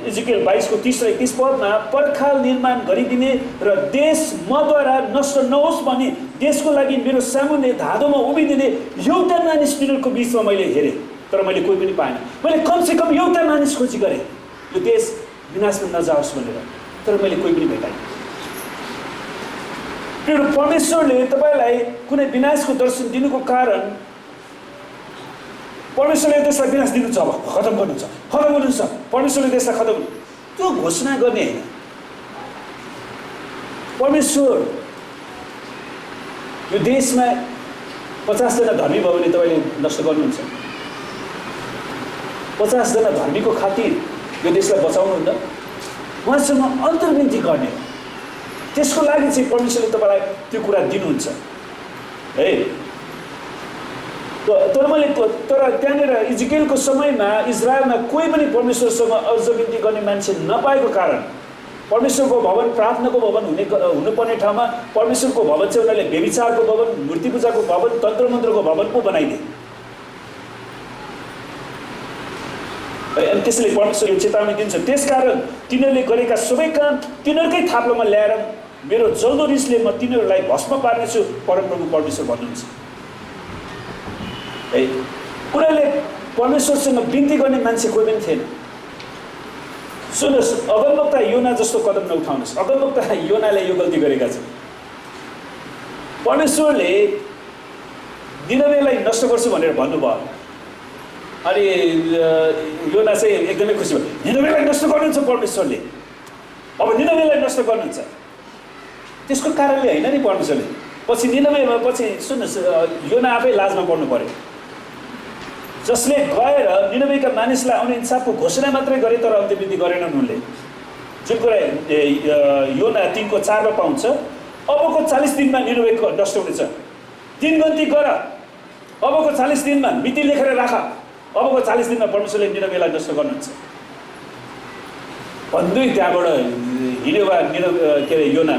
A: इजेकियल 22:30-31 पर्खाल निर्माण गरिदिने र देश मद्वारा नष्ट नहोस् भने देशको लागि मेरो सामुन्ने धाँधोमा उभिदिने एउटा मानिस तिनीहरूको बिचमा मैले हेरेँ, तर मैले कोही पनि पाएन। मैले कमसेकम एउटा मानिस खोजी गरेँ यो देश विनाशमा नजाओस् भनेर, तर मैले कोही पनि भेटाएँ। परमेश्वरले तपाईँलाई कुनै विनाशको दर्शन दिनुको कारण परमेश्वरले त्यसलाई विनाश दिनुहुन्छ, अब खतम गर्नुहुन्छ, परमेश्वरले त्यसलाई खतम, त्यो घोषणा गर्ने होइन। परमेश्वर यो देशमा 50 जना धर्मी भयो भने तपाईँले नष्ट गर्नुहुन्छ? 50 जना धर्मीको खातिर यो देशलाई बचाउनुहुन्न? उहाँसँग अन्तर्विन्ती गर्ने, त्यसको लागि चाहिँ परमेश्वरले तपाईँलाई त्यो कुरा दिनुहुन्छ है। तर त्यहाँनिर इजेकियलको समयमा इजरायलमा कोही पनि परमेश्वरसँग अन्तर्विन्ती गर्ने मान्छे नपाएको कारण परमेश्वरको भवन, प्रार्थनाको भवन हुनुपर्ने ठाउँमा परमेश्वरको भवन चाहिँ उनीहरूले व्यभिचारको भवन, मूर्ति पूजाको भवन, तन्त्र मन्त्रको भवन पो बनाइदिए। अनि त्यसले परमेश्वरले चेतावनी दिन्छ, त्यसकारण तिनीहरूले गरेका सबै काम तिनीहरूकै थाप्लोमा ल्याएर मेरो जल्दो रिसले म तिनीहरूलाई भस्म पार्नेछु, परमप्रभु परमेश्वर भन्नुहुन्छ है। उनीहरूले परमेश्वरसँग बिन्ती गर्ने मान्छे कोही पनि थिएन। सुन्नुहोस्, अगमवक्ता योना जस्तो कदम नउठाउनुहोस्। अगमवक्ता योनाले यो गल्ती गरेका छन्। परमेश्वरले निनवेलाई नष्ट गर्छु भनेर भन्नुभयो, अनि योना चाहिँ एकदमै खुसी भयो, निनवेलाई नष्ट गर्नुहुन्छ परमेश्वरले, अब निनवेलाई नष्ट गर्नुहुन्छ। त्यसको कारणले होइन नि परमेश्वरले, पछि निनवेमा पछि सुन्नुहोस् योना आफै लाजमा पर्नु पर्यो, जसले गएर निनवेका मानिसलाई आउने इन्साफको घोषणा मात्रै गरे तर अन्त्यविधि गरेनन् उनले। जुन कुरा योना 3:4 पाउँछ, अबको 40 दिनमा निनवेको नष्ट हुनेछ, दिनगन्ती गर, अबको 40 दिनमा मिति लेखेर राख, अबको 40 दिनमा परमेश्वरले निनवेलाई नष्ट गर्नुहुन्छ भन्दै त्यहाँबाट हिँड्यो के अरे योना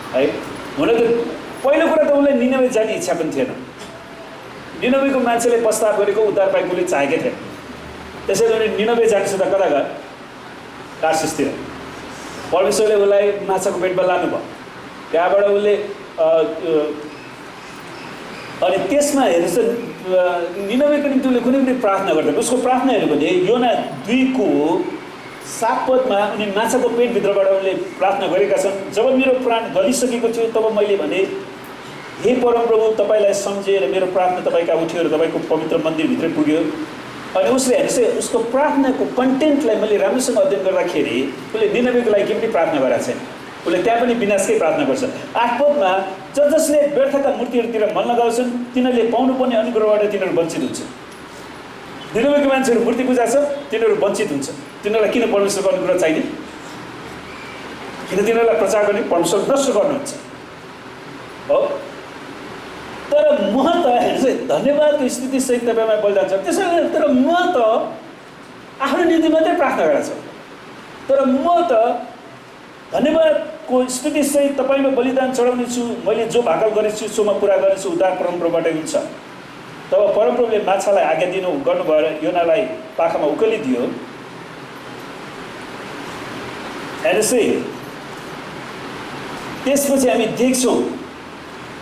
A: है। हुन त पहिलो कुरा त उसले निनवे जाने इच्छा पनि थिएन, निनवेको मान्छेले प्रस्ताव गरेको उद्धार पाएको उसले चाहेकै थिएन। त्यसैले उनी निनवे जाने सुधा कता गयो? टार्सिसतिर। परमेश्वरले उसलाई माछाको पेटमा लानुभयो, त्यहाँबाट उसले अनि त्यसमा हेर्नुहोस् त निनवेको निम्ति उसले कुनै पनि प्रार्थना गर्दैन। उसको प्रार्थना हेऱ्यो भने योना 2:7 उनी माछाको पेटभित्रबाट उनले प्रार्थना गरेका छन्, जब मेरो प्राण गलिसकेको थियो तब मैले भने हे परमप्रभु तपाईँलाई सम्झेर मेरो प्रार्थना तपाईँका उठ्यो र तपाईँको पवित्र मन्दिरभित्रै पुग्यो। अनि उसले हेर्नुहोस् उसको प्रार्थनाको कन्टेन्टलाई मैले राम्रोसँग अध्ययन गर्दाखेरि उसले निनवेको लागि के पनि प्रार्थना गरेको छैन। उसले त्यहाँ पनि विनाशकै प्रार्थना गर्छ। 8 पदमा जसले व्यर्थका मूर्तिहरूतिर मन लगाउँछन् तिनीहरूले पाउनुपर्ने अनुग्रहबाट तिनीहरू वञ्चित हुन्छ। निनवेको मान्छेहरू मूर्ति पूजा छ, तिनीहरू वञ्चित हुन्छ। तिनीहरूलाई किन परमेश्वरको अनुग्रह चाहिने? किन तिनीहरूलाई प्रचार गर्ने? परमेश्वर नष्ट गर्नुहुन्छ हो। तर म त धन्यवादको स्थिति सहित तपाईँमा बलिदान छ। त्यसो तर म त आफ्नो निम्ति मात्रै प्रार्थना गरेको छु। तर म त धन्यवादको स्तुति सहित तपाईँमा बलिदान चढाउने छु। मैले जो भाकल गरेको छु सोमा पुरा गर्नेछु। उद्धार परमप्रभुबाटै हुन्छ। तब परमप्रभुले माछालाई आज्ञा दिनु गर्नुभएर योनालाई पाखामा उक्लिदियो। हेर्नुहोस् है, त्यसपछि हामी देख्छौँ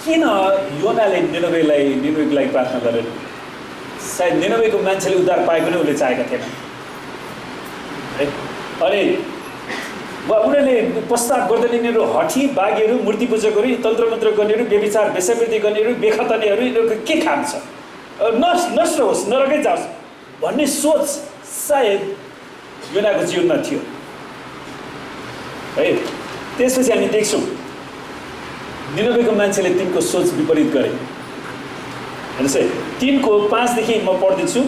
A: किन योनाले निनवेको लागि प्रार्थना गरेन। सायद निनवेको मान्छेले उद्धार पाएको नै उसले चाहेका थिएन है। अनि उनीहरूले प्रस्ताव गर्दैन। यिनीहरू हठी बाघीहरू, मूर्ति पूजकहरू, तन्त्रमन्त्र गर्नेहरू, व्यभिचार वेश्यावृत्ति गर्नेहरू, बेखतनेहरू, यिनीहरूको के काम छ? नष्ट होस्, नरकै जाओस् भन्ने सोच सायद योनाको जीवनमा थियो है। त्यसपछि हामी देख्छौँ निनवेको मान्छेले तिनको सोच विपरीत गरे। हेर्नुहोस् है, 3:5 देखि म पढ्दैछु।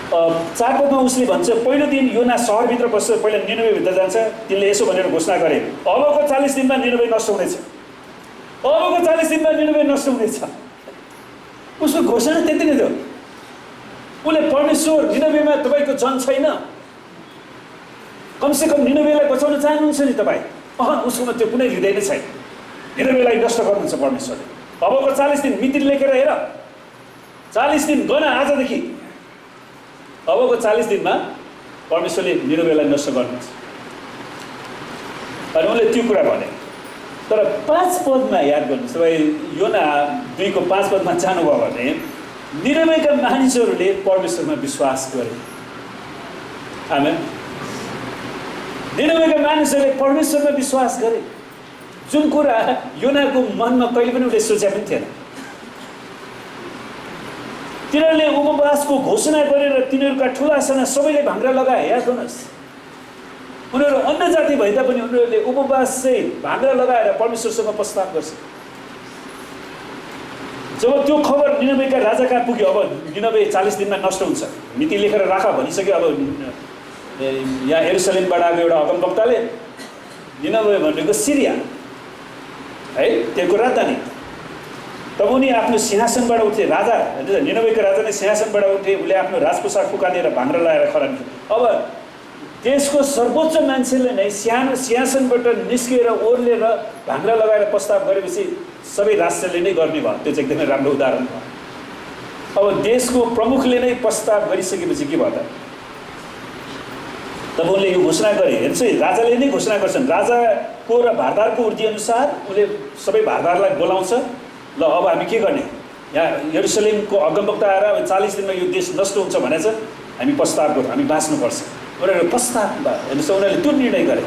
A: 4 पदमा उसले भन्छ, पहिलो दिन योना सहरभित्र बस्छ, पहिला निनवेभित्र जान्छ। तिनले यसो भनेर घोषणा गरे, अबको 40 दिनमा निनवे नष्ट हुनेछ। अबको 40 दिनमा निनवे नष्ट हुनेछ। उसको घोषणा त्यति नै थियो। उसले परमेश्वर निनवेमा तपाईँको जन छैन, कमसेकम निनवेलाई बचाउन चाहनुहुन्छ नि तपाईँ? उसकोमा त्यो कुनै हृदय नै छैन। निनवेलाई नष्ट गर्नुहुन्छ परमेश्वरले। अबको 40 दिन मिति लेखेर हेर, 40 दिन गन आजदेखि। अबको 40 दिनमा परमेश्वरले निनवेलाई नष्ट गर्नुहुन्छ। अनि उनले त्यो कुरा भने। तर 5 पदमा याद गर्नुहोस् तपाईँ, योना 2:5 पदमा जानुभयो भने निनवेका मानिसहरूले परमेश्वरमा विश्वास गरे। आमेन। निनवेका मानिसहरूले परमेश्वरमा विश्वास गरे, जुन कुरा योनाको मनमा कहिले पनि उसले सोचे पनि थिएन। तिनीहरूले उपवासको घोषणा गरेर तिनीहरूका ठुला साना सबैले भाङ्रा लगाए। याद गर्नुहोस्, उनीहरू अन्य जाति भए तापनि उनीहरूले उपवास चाहिँ भाङ्रा लगाएर परमेश्वरसँग प्रस्ताव गर्छ। जब त्यो खबर निनवेका राजा कहाँ पुग्यो, अब निनवे 40 दिनमा नष्ट हुन्छ, मिति लेखेर राख भनिसक्यो। अब यहाँ यरुसलेमबाट आएको एउटा अगमवक्ताले, निनवे भनेको सिरिया है, त्यसको राजधानी। तब उनी आफ्नो सिंहासनबाट उठे, राजा निनवेको राजा नै सिंहासनबाट उठे। उसले आफ्नो राजपोसाक फुकालेर भाङ्रा लगाएर खडा थियो। अब देशको सर्वोच्च मान्छेले नै सिंहासनबाट निस्किएर ओर्लेर भाङ्रा लगाएर प्रस्ताव गरेपछि सबै राष्ट्रले नै गर्ने भयो। त्यो चाहिँ एकदमै राम्रो उदाहरण भयो। अब देशको प्रमुखले नै प्रस्ताव गरिसकेपछि के भयो त? तब उनले यो घोषणा गरे। हेर्नुहोस् है, राजाले नै घोषणा गर्छन्। राजाको र भारदारको उर्दी अनुसार उसले सबै भारदारलाई बोलाउँछ। ल अब हामी के गर्ने? यहाँ यरुसलेमको अगमवक्ता आएर अब 40 दिनमा यो देश नष्ट हुन्छ भनेछ, हामी प्रस्ताव गरौँ, हामी बाँच्नुपर्छ। उनीहरू प्रस्ताव हेर्नुहोस्, उनीहरूले त्यो निर्णय गरे।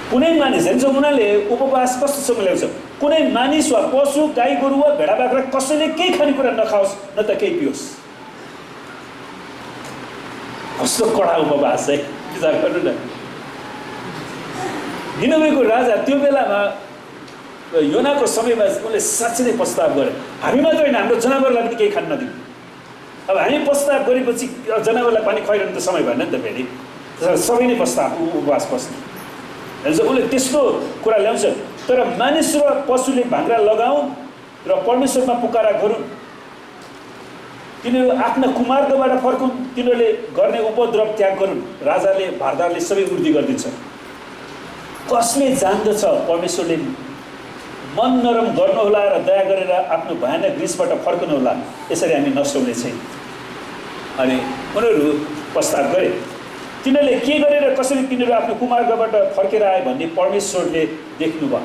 A: कुनै मानिस हेर्छ, उनीहरूले उपवास कस्तोसँग ल्याउँछ, कुनै मानिस वा पशु, गाई गोरु वा भेडा बाख्रा कसैले केही खानेकुरा नखाओस्, न त केही पियोस्। कस्तो कडा उपवास है, विचार गर्नु न। निनवेको राजा त्यो बेलामा योनाको समयमा उनले साँच्चै नै प्रस्ताव गरे। हामी मात्र होइन, हाम्रो जनावरलाई पनि केही खान नदिउँ। अब हामी प्रस्ताव गरेपछि जनावरलाई पानी खुवाइरहनु त समय भएन नि त फेरि। सबै नै प्रस्ताव उपवास बस्ने। उसले त्यस्तो कुरा ल्याउँछ। तर मानिस र पशुले भाङ्रा लगाउँ र परमेश्वरमा पुकारा गरून्। तिनीहरू आफ्ना कुमार्गबाट फर्कुन्, तिनीहरूले गर्ने उपद्रव त्याग गरून्। राजाले भारदारले सबै उर्दी गरिदिन्छ। कसले जान्दछ परमेश्वरले मन नरम गर्नुहोला र दया गरेर आफ्नो भयानक रिसबाट फर्कनुहोला, यसरी हामी नष्ट हुने छैन। अनि उनीहरू प्रस्ताव गरे। तिनीहरूले के गरेर कसरी तिनीहरू आफ्नो कुमार्गबाट फर्केर आए भन्ने परमेश्वरले देख्नुभयो।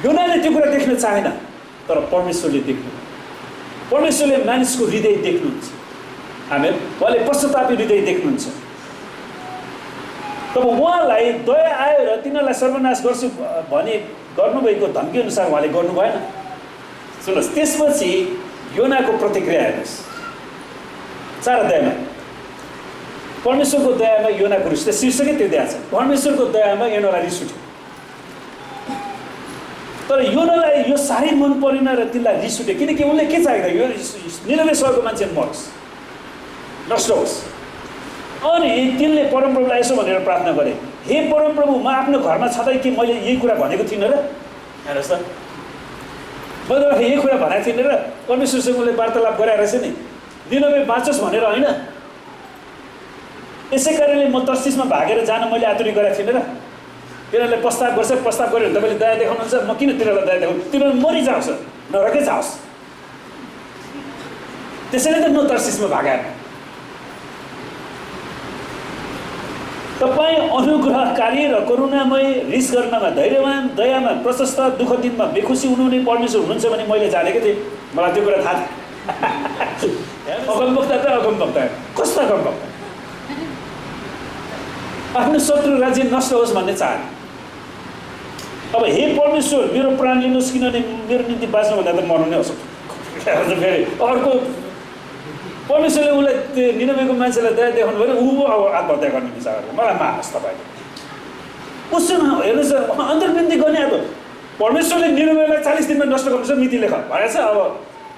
A: योनाले त्यो कुरा देख्न चाहेन, तर परमेश्वरले देख्नु। परमेश्वरले मानिसको हृदय देख्नुहुन्छ। आमेन। उहाँले पश्चातापी हृदय देख्नुहुन्छ। तब उहाँलाई दया आयो र तिनीहरूलाई सर्वनाश गर्छु भने गर्नुभएको धम्की अनुसार उहाँले गर्नु भएन। सुन्नुहोस्, त्यसपछि योनाको प्रतिक्रिया हेर्नुहोस् 4 अध्यायमा। परमेश्वरको दयामा योनाको रिस, शीर्षकै त्यो दया छ। परमेश्वरको दयामा योनालाई रिस उठ्यो, तर योनालाई यो साह्रै मन परेन र तिनलाई रिस उठ्यो, किनकि उनले के चाहेको थियो, यो निनवे सहरको मान्छे मरोस्, नष्ट होस्। अनि तिनले परमप्रभुलाई यसो भनेर प्रार्थना गरे, हे परमप्रभु, म आफ्नो घरमा छँदै के मैले यही कुरा भनेको थिइनँ र? हेर्नुहोस् त, मैले यही कुरा भनेको थिइनँ र? परमेश्वरसँग उसले वार्तालाप गराएर रहेछ नि, निनवे बाँचोस् भनेर होइन? यसै कारणले म तर्सिसमा भागेर जान मैले आतुरी गरेको थिइनँ र? तिनीहरूले प्रस्ताव गर्छ, प्रस्ताव गऱ्यो भने तपाईँले दया देखाउनुहुन्छ, म किन तिनीहरूलाई दया देखाउनु? तिनीहरू मरिजाओस्, नरकै जाओस्। त्यसैले त म तर्सिसमा भागेर। तपाईँ अनुग्रहकारी र करुणामय, रिस गर्नमा धैर्यवान, दयामा प्रशस्त, दुःख दिनमा बेखुसी हुनुहुने परमेश्वर हुनुहुन्छ भने मैले जानेको थिएँ। मलाई त्यो कुरा थाहा थियो। अगमवक्ता त अगमवक्ता, कस्तो अगमवक्ता, आफ्नो शत्रु राज्य नष्ट होस् भन्ने चाहे। अब हे परमेश्वर, मेरो प्राण लिनुहोस्, किनभने मेरो निम्ति बाँच्नुभन्दा त मर्नु नै होस्। फेरि अर्को परमेश्वरले उसलाई त्यो निनवेको मान्छेलाई दया देखाउनु भयो, ऊ अब आत्महत्या गर्ने विचार गर्यो। मलाई मार्नुहोस् तपाईँले। उसँग हेर्नुहोस्, अन्तर्विन्ती गर्ने अब परमेश्वरले निनवेलाई 40 दिनमा नष्ट गर्नुपर्छ मिति लेख भनेको छ। अब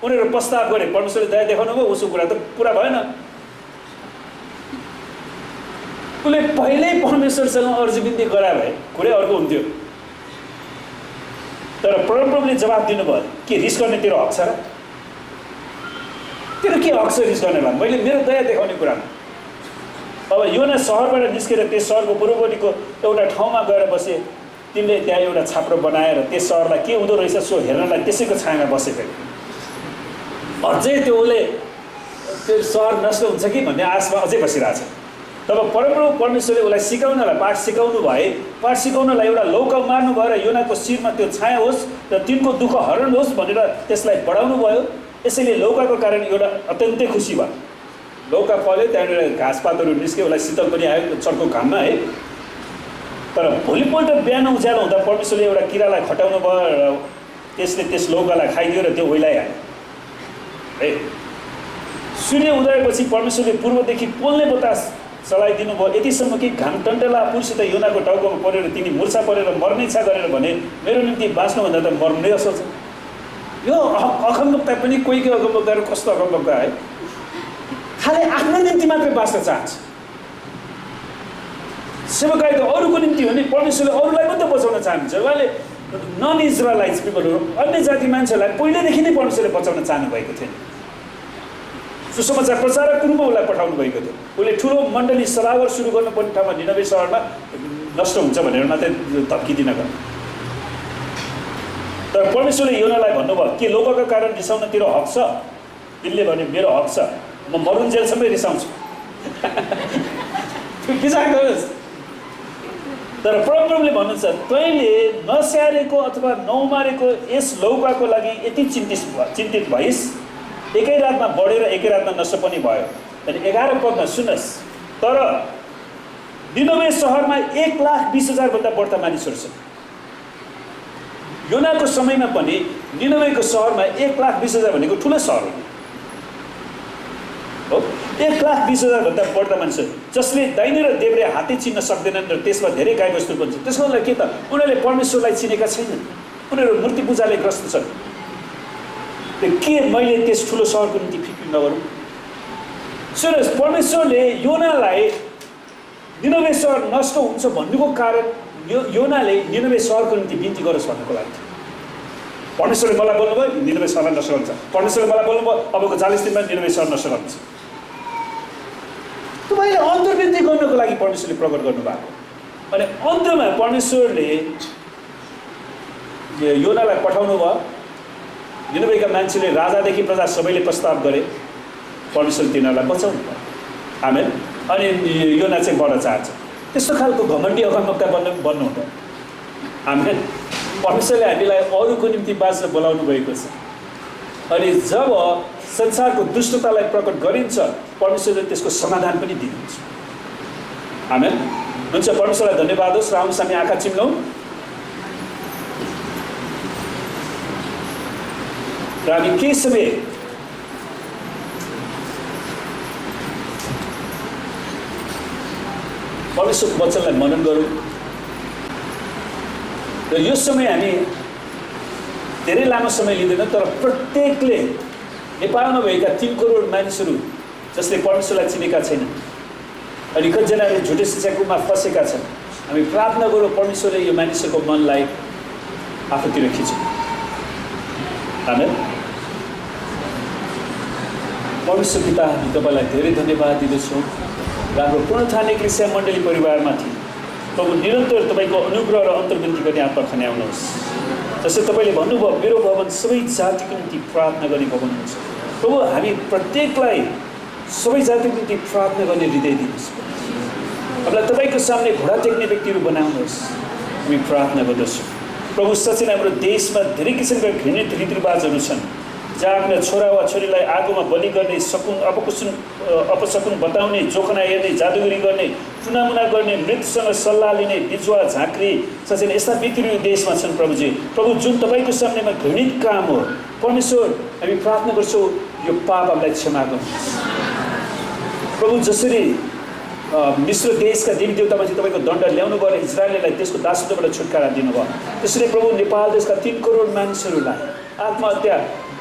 A: उनीहरू प्रस्ताव गरे, परमेश्वरले दया देखाउनु भयो, उसको कुरा त पुरा भएन। उसले पहिल्यै परमेश्वरसँग अर्जी गराए भए कुरै अर्को हुन्थ्यो। तर परमप्रभुले जवाब दिनुभयो, के रिस गर्ने तेरो हक छ र? तेरो के हक छ रिस गर्नेलाई? मैले मेरो दया देखाउने कुरामा। अब योना सहरबाट निस्केर त्यस सहरको पूर्वपट्टिको एउटा ठाउँमा गएर बसे। तिनले त्यहाँ एउटा छाप्रो बनाएर त्यस सहरलाई के हुँदो रहेछ सो हेर्नलाई त्यसैको छायामा बसेको। अझै त्यो उसले त्यो सहर नष्ट हुन्छ कि भन्ने आशमा अझै बसिरहेछ। तब परमप्रभु परमेश्वरले उसलाई सिकाउनलाई, पाठ सिकाउनु भए, पाठ सिकाउनलाई एउटा लौका मार्नु भयो र योनाको शिरमा त्यो छाया होस् र तिनको दुःख हरण होस् भनेर त्यसलाई बढाउनु भयो। यसैले लौकाको कारण एउटा अत्यन्तै खुसी भयो। लौका फल्यो, त्यहाँनिर घाँसपातहरू निस्क्यो, उसलाई शीतल पनि आयो चर्को घाममा है। तर भोलिपल्ट बिहान उज्यालो हुँदा परमेश्वरले एउटा किरालाई खटाउनु भयो र त्यसले त्यस लौकालाई खाइदियो र त्यो ओइलाइहाल्यो है। सूर्य उदयपछि परमेश्वरले पूर्वदेखि पोल्ने बतास चलाइदिनु भयो। यतिसम्म कि घाम टन्टला पुरुषसित योनाको टाउकोमा परेर तिनी मुर्छा परेर मर्ने इच्छा गरेर भने मेरो निम्ति बाँच्नुभन्दा त मर्नु नै असल छ। यो अगमवक्ता पनि कोही अगमवक्ताहरू कस्तो अगमवक्ता है, खालि आफ्नो निम्ति मात्रै बाँच्न चाहन्छ। सेवकाई त अरूको निम्ति हो नि, परमेश्वरले अरूलाई पनि त बचाउन चाहनुहुन्छ। उहाँले नन इजरायलाइट्स पिपलहरू, अन्य जाति मान्छेहरूलाई पहिल्यैदेखि नै परमेश्वरले बचाउन चाहनु भएको थियो। सुसमाचार प्रचारकको रूपमा उसलाई पठाउनु भएको थियो। उसले ठुलो मण्डली सभागर सुरु गर्नुपर्ने ठाउँमा निनवे सहरमा नष्ट हुन्छ भनेर मात्रै धम्किदिन गयो। तर परमेश्वरले योनालाई भन्नुभयो, के लोकका कारण रिसाउन तेरो हक छ? तिनले भने मेरो हक छ, म मरुन्जेलसम्मै रिसाउँछु। विचार गर्नुहोस्। तर परमप्रभुले भन्नुहुन्छ, तैँले नस्याहारेको अथवा नउमारेको यस लौकाको लागि यति चिन्तित भइस्, एकै रातमा बढेर एकै रातमा नष्ट पनि भयो। अनि 11 पदमा सुन्नुहोस्, तर निनवे सहरमा 1,20,000 भन्दा बढ्ता मानिसहरू छन्। योनाको समयमा पनि निनवेको सहरमा 1,20,000 भनेको ठुलो सहर हो। 1,20,000 भन्दा बढ्ता मानिसहरू जसले दाहिने र देब्रे हातै चिन्न सक्दैनन् र त्यसमा धेरै गाईबस्तु पनि छ। त्यसको लागि के त उनीहरूले परमेश्वरलाई चिनेका छैनन्, उनीहरू मूर्ति पूजाले ग्रस्त छन्। के मैले त्यस ठुलो सहरको निम्ति फिक्र नगरौँ? सुन्नुहोस्, परमेश्वरले योनालाई निनवे सहर नष्ट हुन्छ भन्नुको कारण योनाले निनवे सहरको निम्ति बिन्ती गरोस् भन्नुको लागि थियो। परमेश्वरले मलाई बोल्नुभयो निनवे सहरलाई नष्ट गर्छ, परमेश्वरले मलाई बोल्नुभयो अबको 40 दिनमा निनवे सहर नष्ट गर्छ। तपाईँले अन्तर्विन्ती गर्नको लागि परमेश्वरले प्रकट गर्नुभएको। अनि अन्तमा परमेश्वरले योनालाई पठाउनु भयो। निनवेका मान्छेले, राजादेखि प्रजा सबैले प्रस्ताव गरे, परमेश्वरले तिनीहरूलाई बचाउनु भयो। आमेन। अनि योना चाहिँ बढ्न चाहन्छ। त्यस्तो खालको घमण्डी अगमवक्ता बन्नु हुँदैन। आमेन। परमेश्वरले हामीलाई अरूको निम्ति बाँच्न बोलाउनु भएको छ। अनि जब संसारको दुष्टतालाई प्रकट गरिन्छ, परमेश्वरले त्यसको समाधान पनि दिनुहुन्छ। आमेन। हुन्छ, परमेश्वरलाई धन्यवाद होस्। र आउनुहोस् हामी आँखा चिम्लौँ र हामी केही समय परमेश्वरको वचनलाई मनन गरौँ। र यो समय हामी धेरै लामो समय लिँदैन, तर प्रत्येकले नेपालमा भएका 3 करोड मानिसहरू जसले परमेश्वरलाई चिनेका छैनन् अनि कतिजनाले झुटे शिक्षाकोमा फसेका छन्, हामी प्रार्थना गरौँ परमेश्वरले यो मानिसहरूको मनलाई आफूतिर खिचौँ। आमेन। परमेश्वर पिता, हामी तपाईँलाई धेरै धन्यवाद दिँदछौँ र हाम्रो पुनरुत्थान एक्लेसिया मण्डली परिवारमाथि प्रभु निरन्तर तपाईँको अनुग्रह र अन्तर्वृत्ति गर्ने आत्मा खन्याउनुहोस्। जस्तै तपाईँले भन्नुभयो, मेरो भवन सबै जातिको निम्ति प्रार्थना गर्ने भवन हुन्छ। प्रभु, हामी प्रत्येकलाई सबै जातिको निम्ति प्रार्थना गर्ने हृदय दिनुहोस्। हामीलाई तपाईँको सामने घोडा टेक्ने व्यक्तिहरू बनाउनुहोस्, हामी प्रार्थना गर्दछौँ। प्रभु, साँच्चै हाम्रो देशमा धेरै किसिमका घृणित रीतिरिवाजहरू छन्, जहाँ आफ्ना छोरा वा छोरीलाई आगोमा बलि गर्ने, अपशकुन बताउने, जोखना हेर्ने, जादुगरी गर्ने, टुनामुना गर्ने, मृत्युसँग सल्लाह लिने, बिजुवा झाँक्री, साँच्चै यस्ता व्यक्तिहरू देशमा छन्। प्रभुजी, प्रभु जुन तपाईँको सामनेमा घृणित काम हो, परमेश्वर हामी प्रार्थना गर्छौँ यो पाप हामीलाई क्षमा गर्नुहोस्। प्रभु, जसरी मिश्र देशका देवी देवतामाथि तपाईँको दण्ड ल्याउनु भयो, इजरायललाई त्यसको दासत्वबाट छुटकारा दिनुभयो, त्यसरी प्रभु नेपाल देशका 3 करोड मानिसहरूलाई आत्महत्या,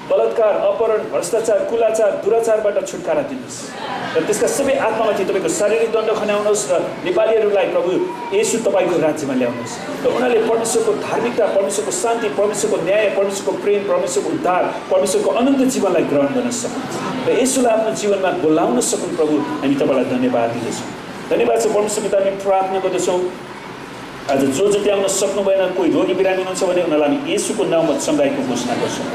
A: बलात्कार, अपहरण, भ्रष्टाचार, कुलाचार, दुराचारबाट छुटकारा दिनुहोस् र त्यसका सबै आत्मामाथि तपाईँको शारीरिक दण्ड खन्याउनुहोस् र नेपालीहरूलाई प्रभु येशू तपाईँको राज्यमा ल्याउनुहोस् र उनीहरूले परमेश्वरको धार्मिकता, परमेश्वरको शान्ति, परमेश्वरको न्याय, परमेश्वरको प्रेम, परमेश्वरको उद्धार, परमेश्वरको अनन्त जीवनलाई ग्रहण गर्न सकुन् र येशूलाई आफ्नो जीवनमा बोलाउन सकुन्। प्रभु, हामी तपाईँलाई धन्यवाद दिँदछौँ। धन्यवाद छ परमेश्वर पिता, हामी प्रार्थना गर्दछौँ आज जो जति आउन सक्नु भएन, कोही रोगी बिरामी हुनुहुन्छ भने उनीहरूलाई हामी येशूको नाउँमा चङ्गाइको घोषणा गर्छौँ।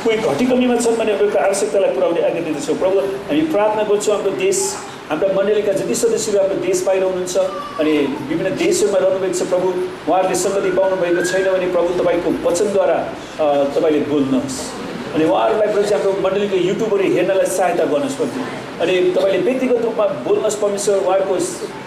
A: कोही घटी कमीमा छन् भने उनीहरूको आवश्यकतालाई पुर्याउने आज्ञा दिँदछौँ। प्रभु, हामी प्रार्थना गर्छौँ हाम्रो देश, हाम्रा मण्डलीका जति सदस्यहरू हाम्रो देश बाहिर हुनुहुन्छ अनि विभिन्न देशहरूमा रहनुभएको छ, प्रभु उहाँहरूले सङ्गति पाउनुभएको छैन भने प्रभु तपाईँको वचनद्वारा तपाईँले बोल्नुहोस् अनि उहाँहरूलाई प्रति हाम्रो मण्डलीको युट्युबहरू हेर्नलाई सहायता गर्नुहोस्। प्रभु, अनि तपाईँले व्यक्तिगत रूपमा बोल्नुहोस्। परमेश्वर, उहाँहरूको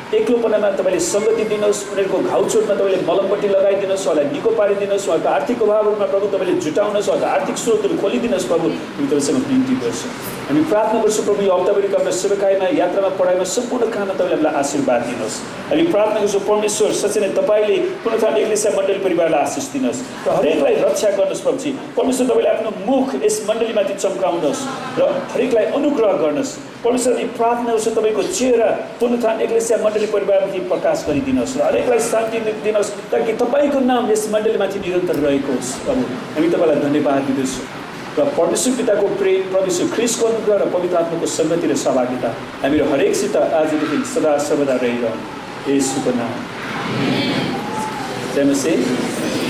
A: एक्लोपनामा तपाईँले सङ्गति दिनुहोस्, उनीहरूको घाउचोटमा तपाईँले मलमपट्टि लगाइदिनुहोस्, उहाँलाई निको पारिदिनुहोस्, उहाँको आर्थिक अभावहरूमा प्रभु तपाईँले जुटाउनुहोस्, उहाँको आर्थिक स्रोतहरू खोलिदिनुहोस्। प्रभु, हामी तपाईँसँग बिन्ती गर्छौँ। हामी प्रार्थना गर्छौँ प्रभु, यो हप्ताभरिको हाम्रो सेवाकाईमा, यात्रामा, पढाइमा, सम्पूर्ण काममा तपाईँले हामीलाई आशीर्वाद दिनुहोस्। हामी प्रार्थना गर्छौँ परमेश्वर, साँच्चै नै तपाईँले पुनरुत्थान एक्लेसिया मण्डली परिवारलाई आशिष दिनुहोस् र हरेकलाई रक्षा गर्नुहोस्। प्रभुजी, परमेश्वर तपाईँले आफ्नो मुख यस मण्डलीमाथि चम्काउनुहोस् र हरेकलाई अनुग्रह गर्नुहोस्। परमेश्वर, हामी प्रार्थना गर्छौँ तपाईँको चेहरा पुनरुत्थान एक्लेसिया मण्डली परिवारमाथि प्रकाश गरिदिनुहोस् र हरेकलाई शान्ति दिनुहोस्, ताकि तपाईँको नाम यस मण्डलीमाथि निरन्तर रहेको होस्। प्रभु, हामी तपाईँलाई धन्यवाद दिँदछौँ र परमेश्वर पिताको प्रेम, परमेश्वर ख्रीष्टको अनुग्रह र पवित्र आत्माको सङ्गति र सहभागिता हामीहरू हरेकसित आजदेखि सदा सर्वदा रहिरहन्। येशूको नाम। जय मसीह।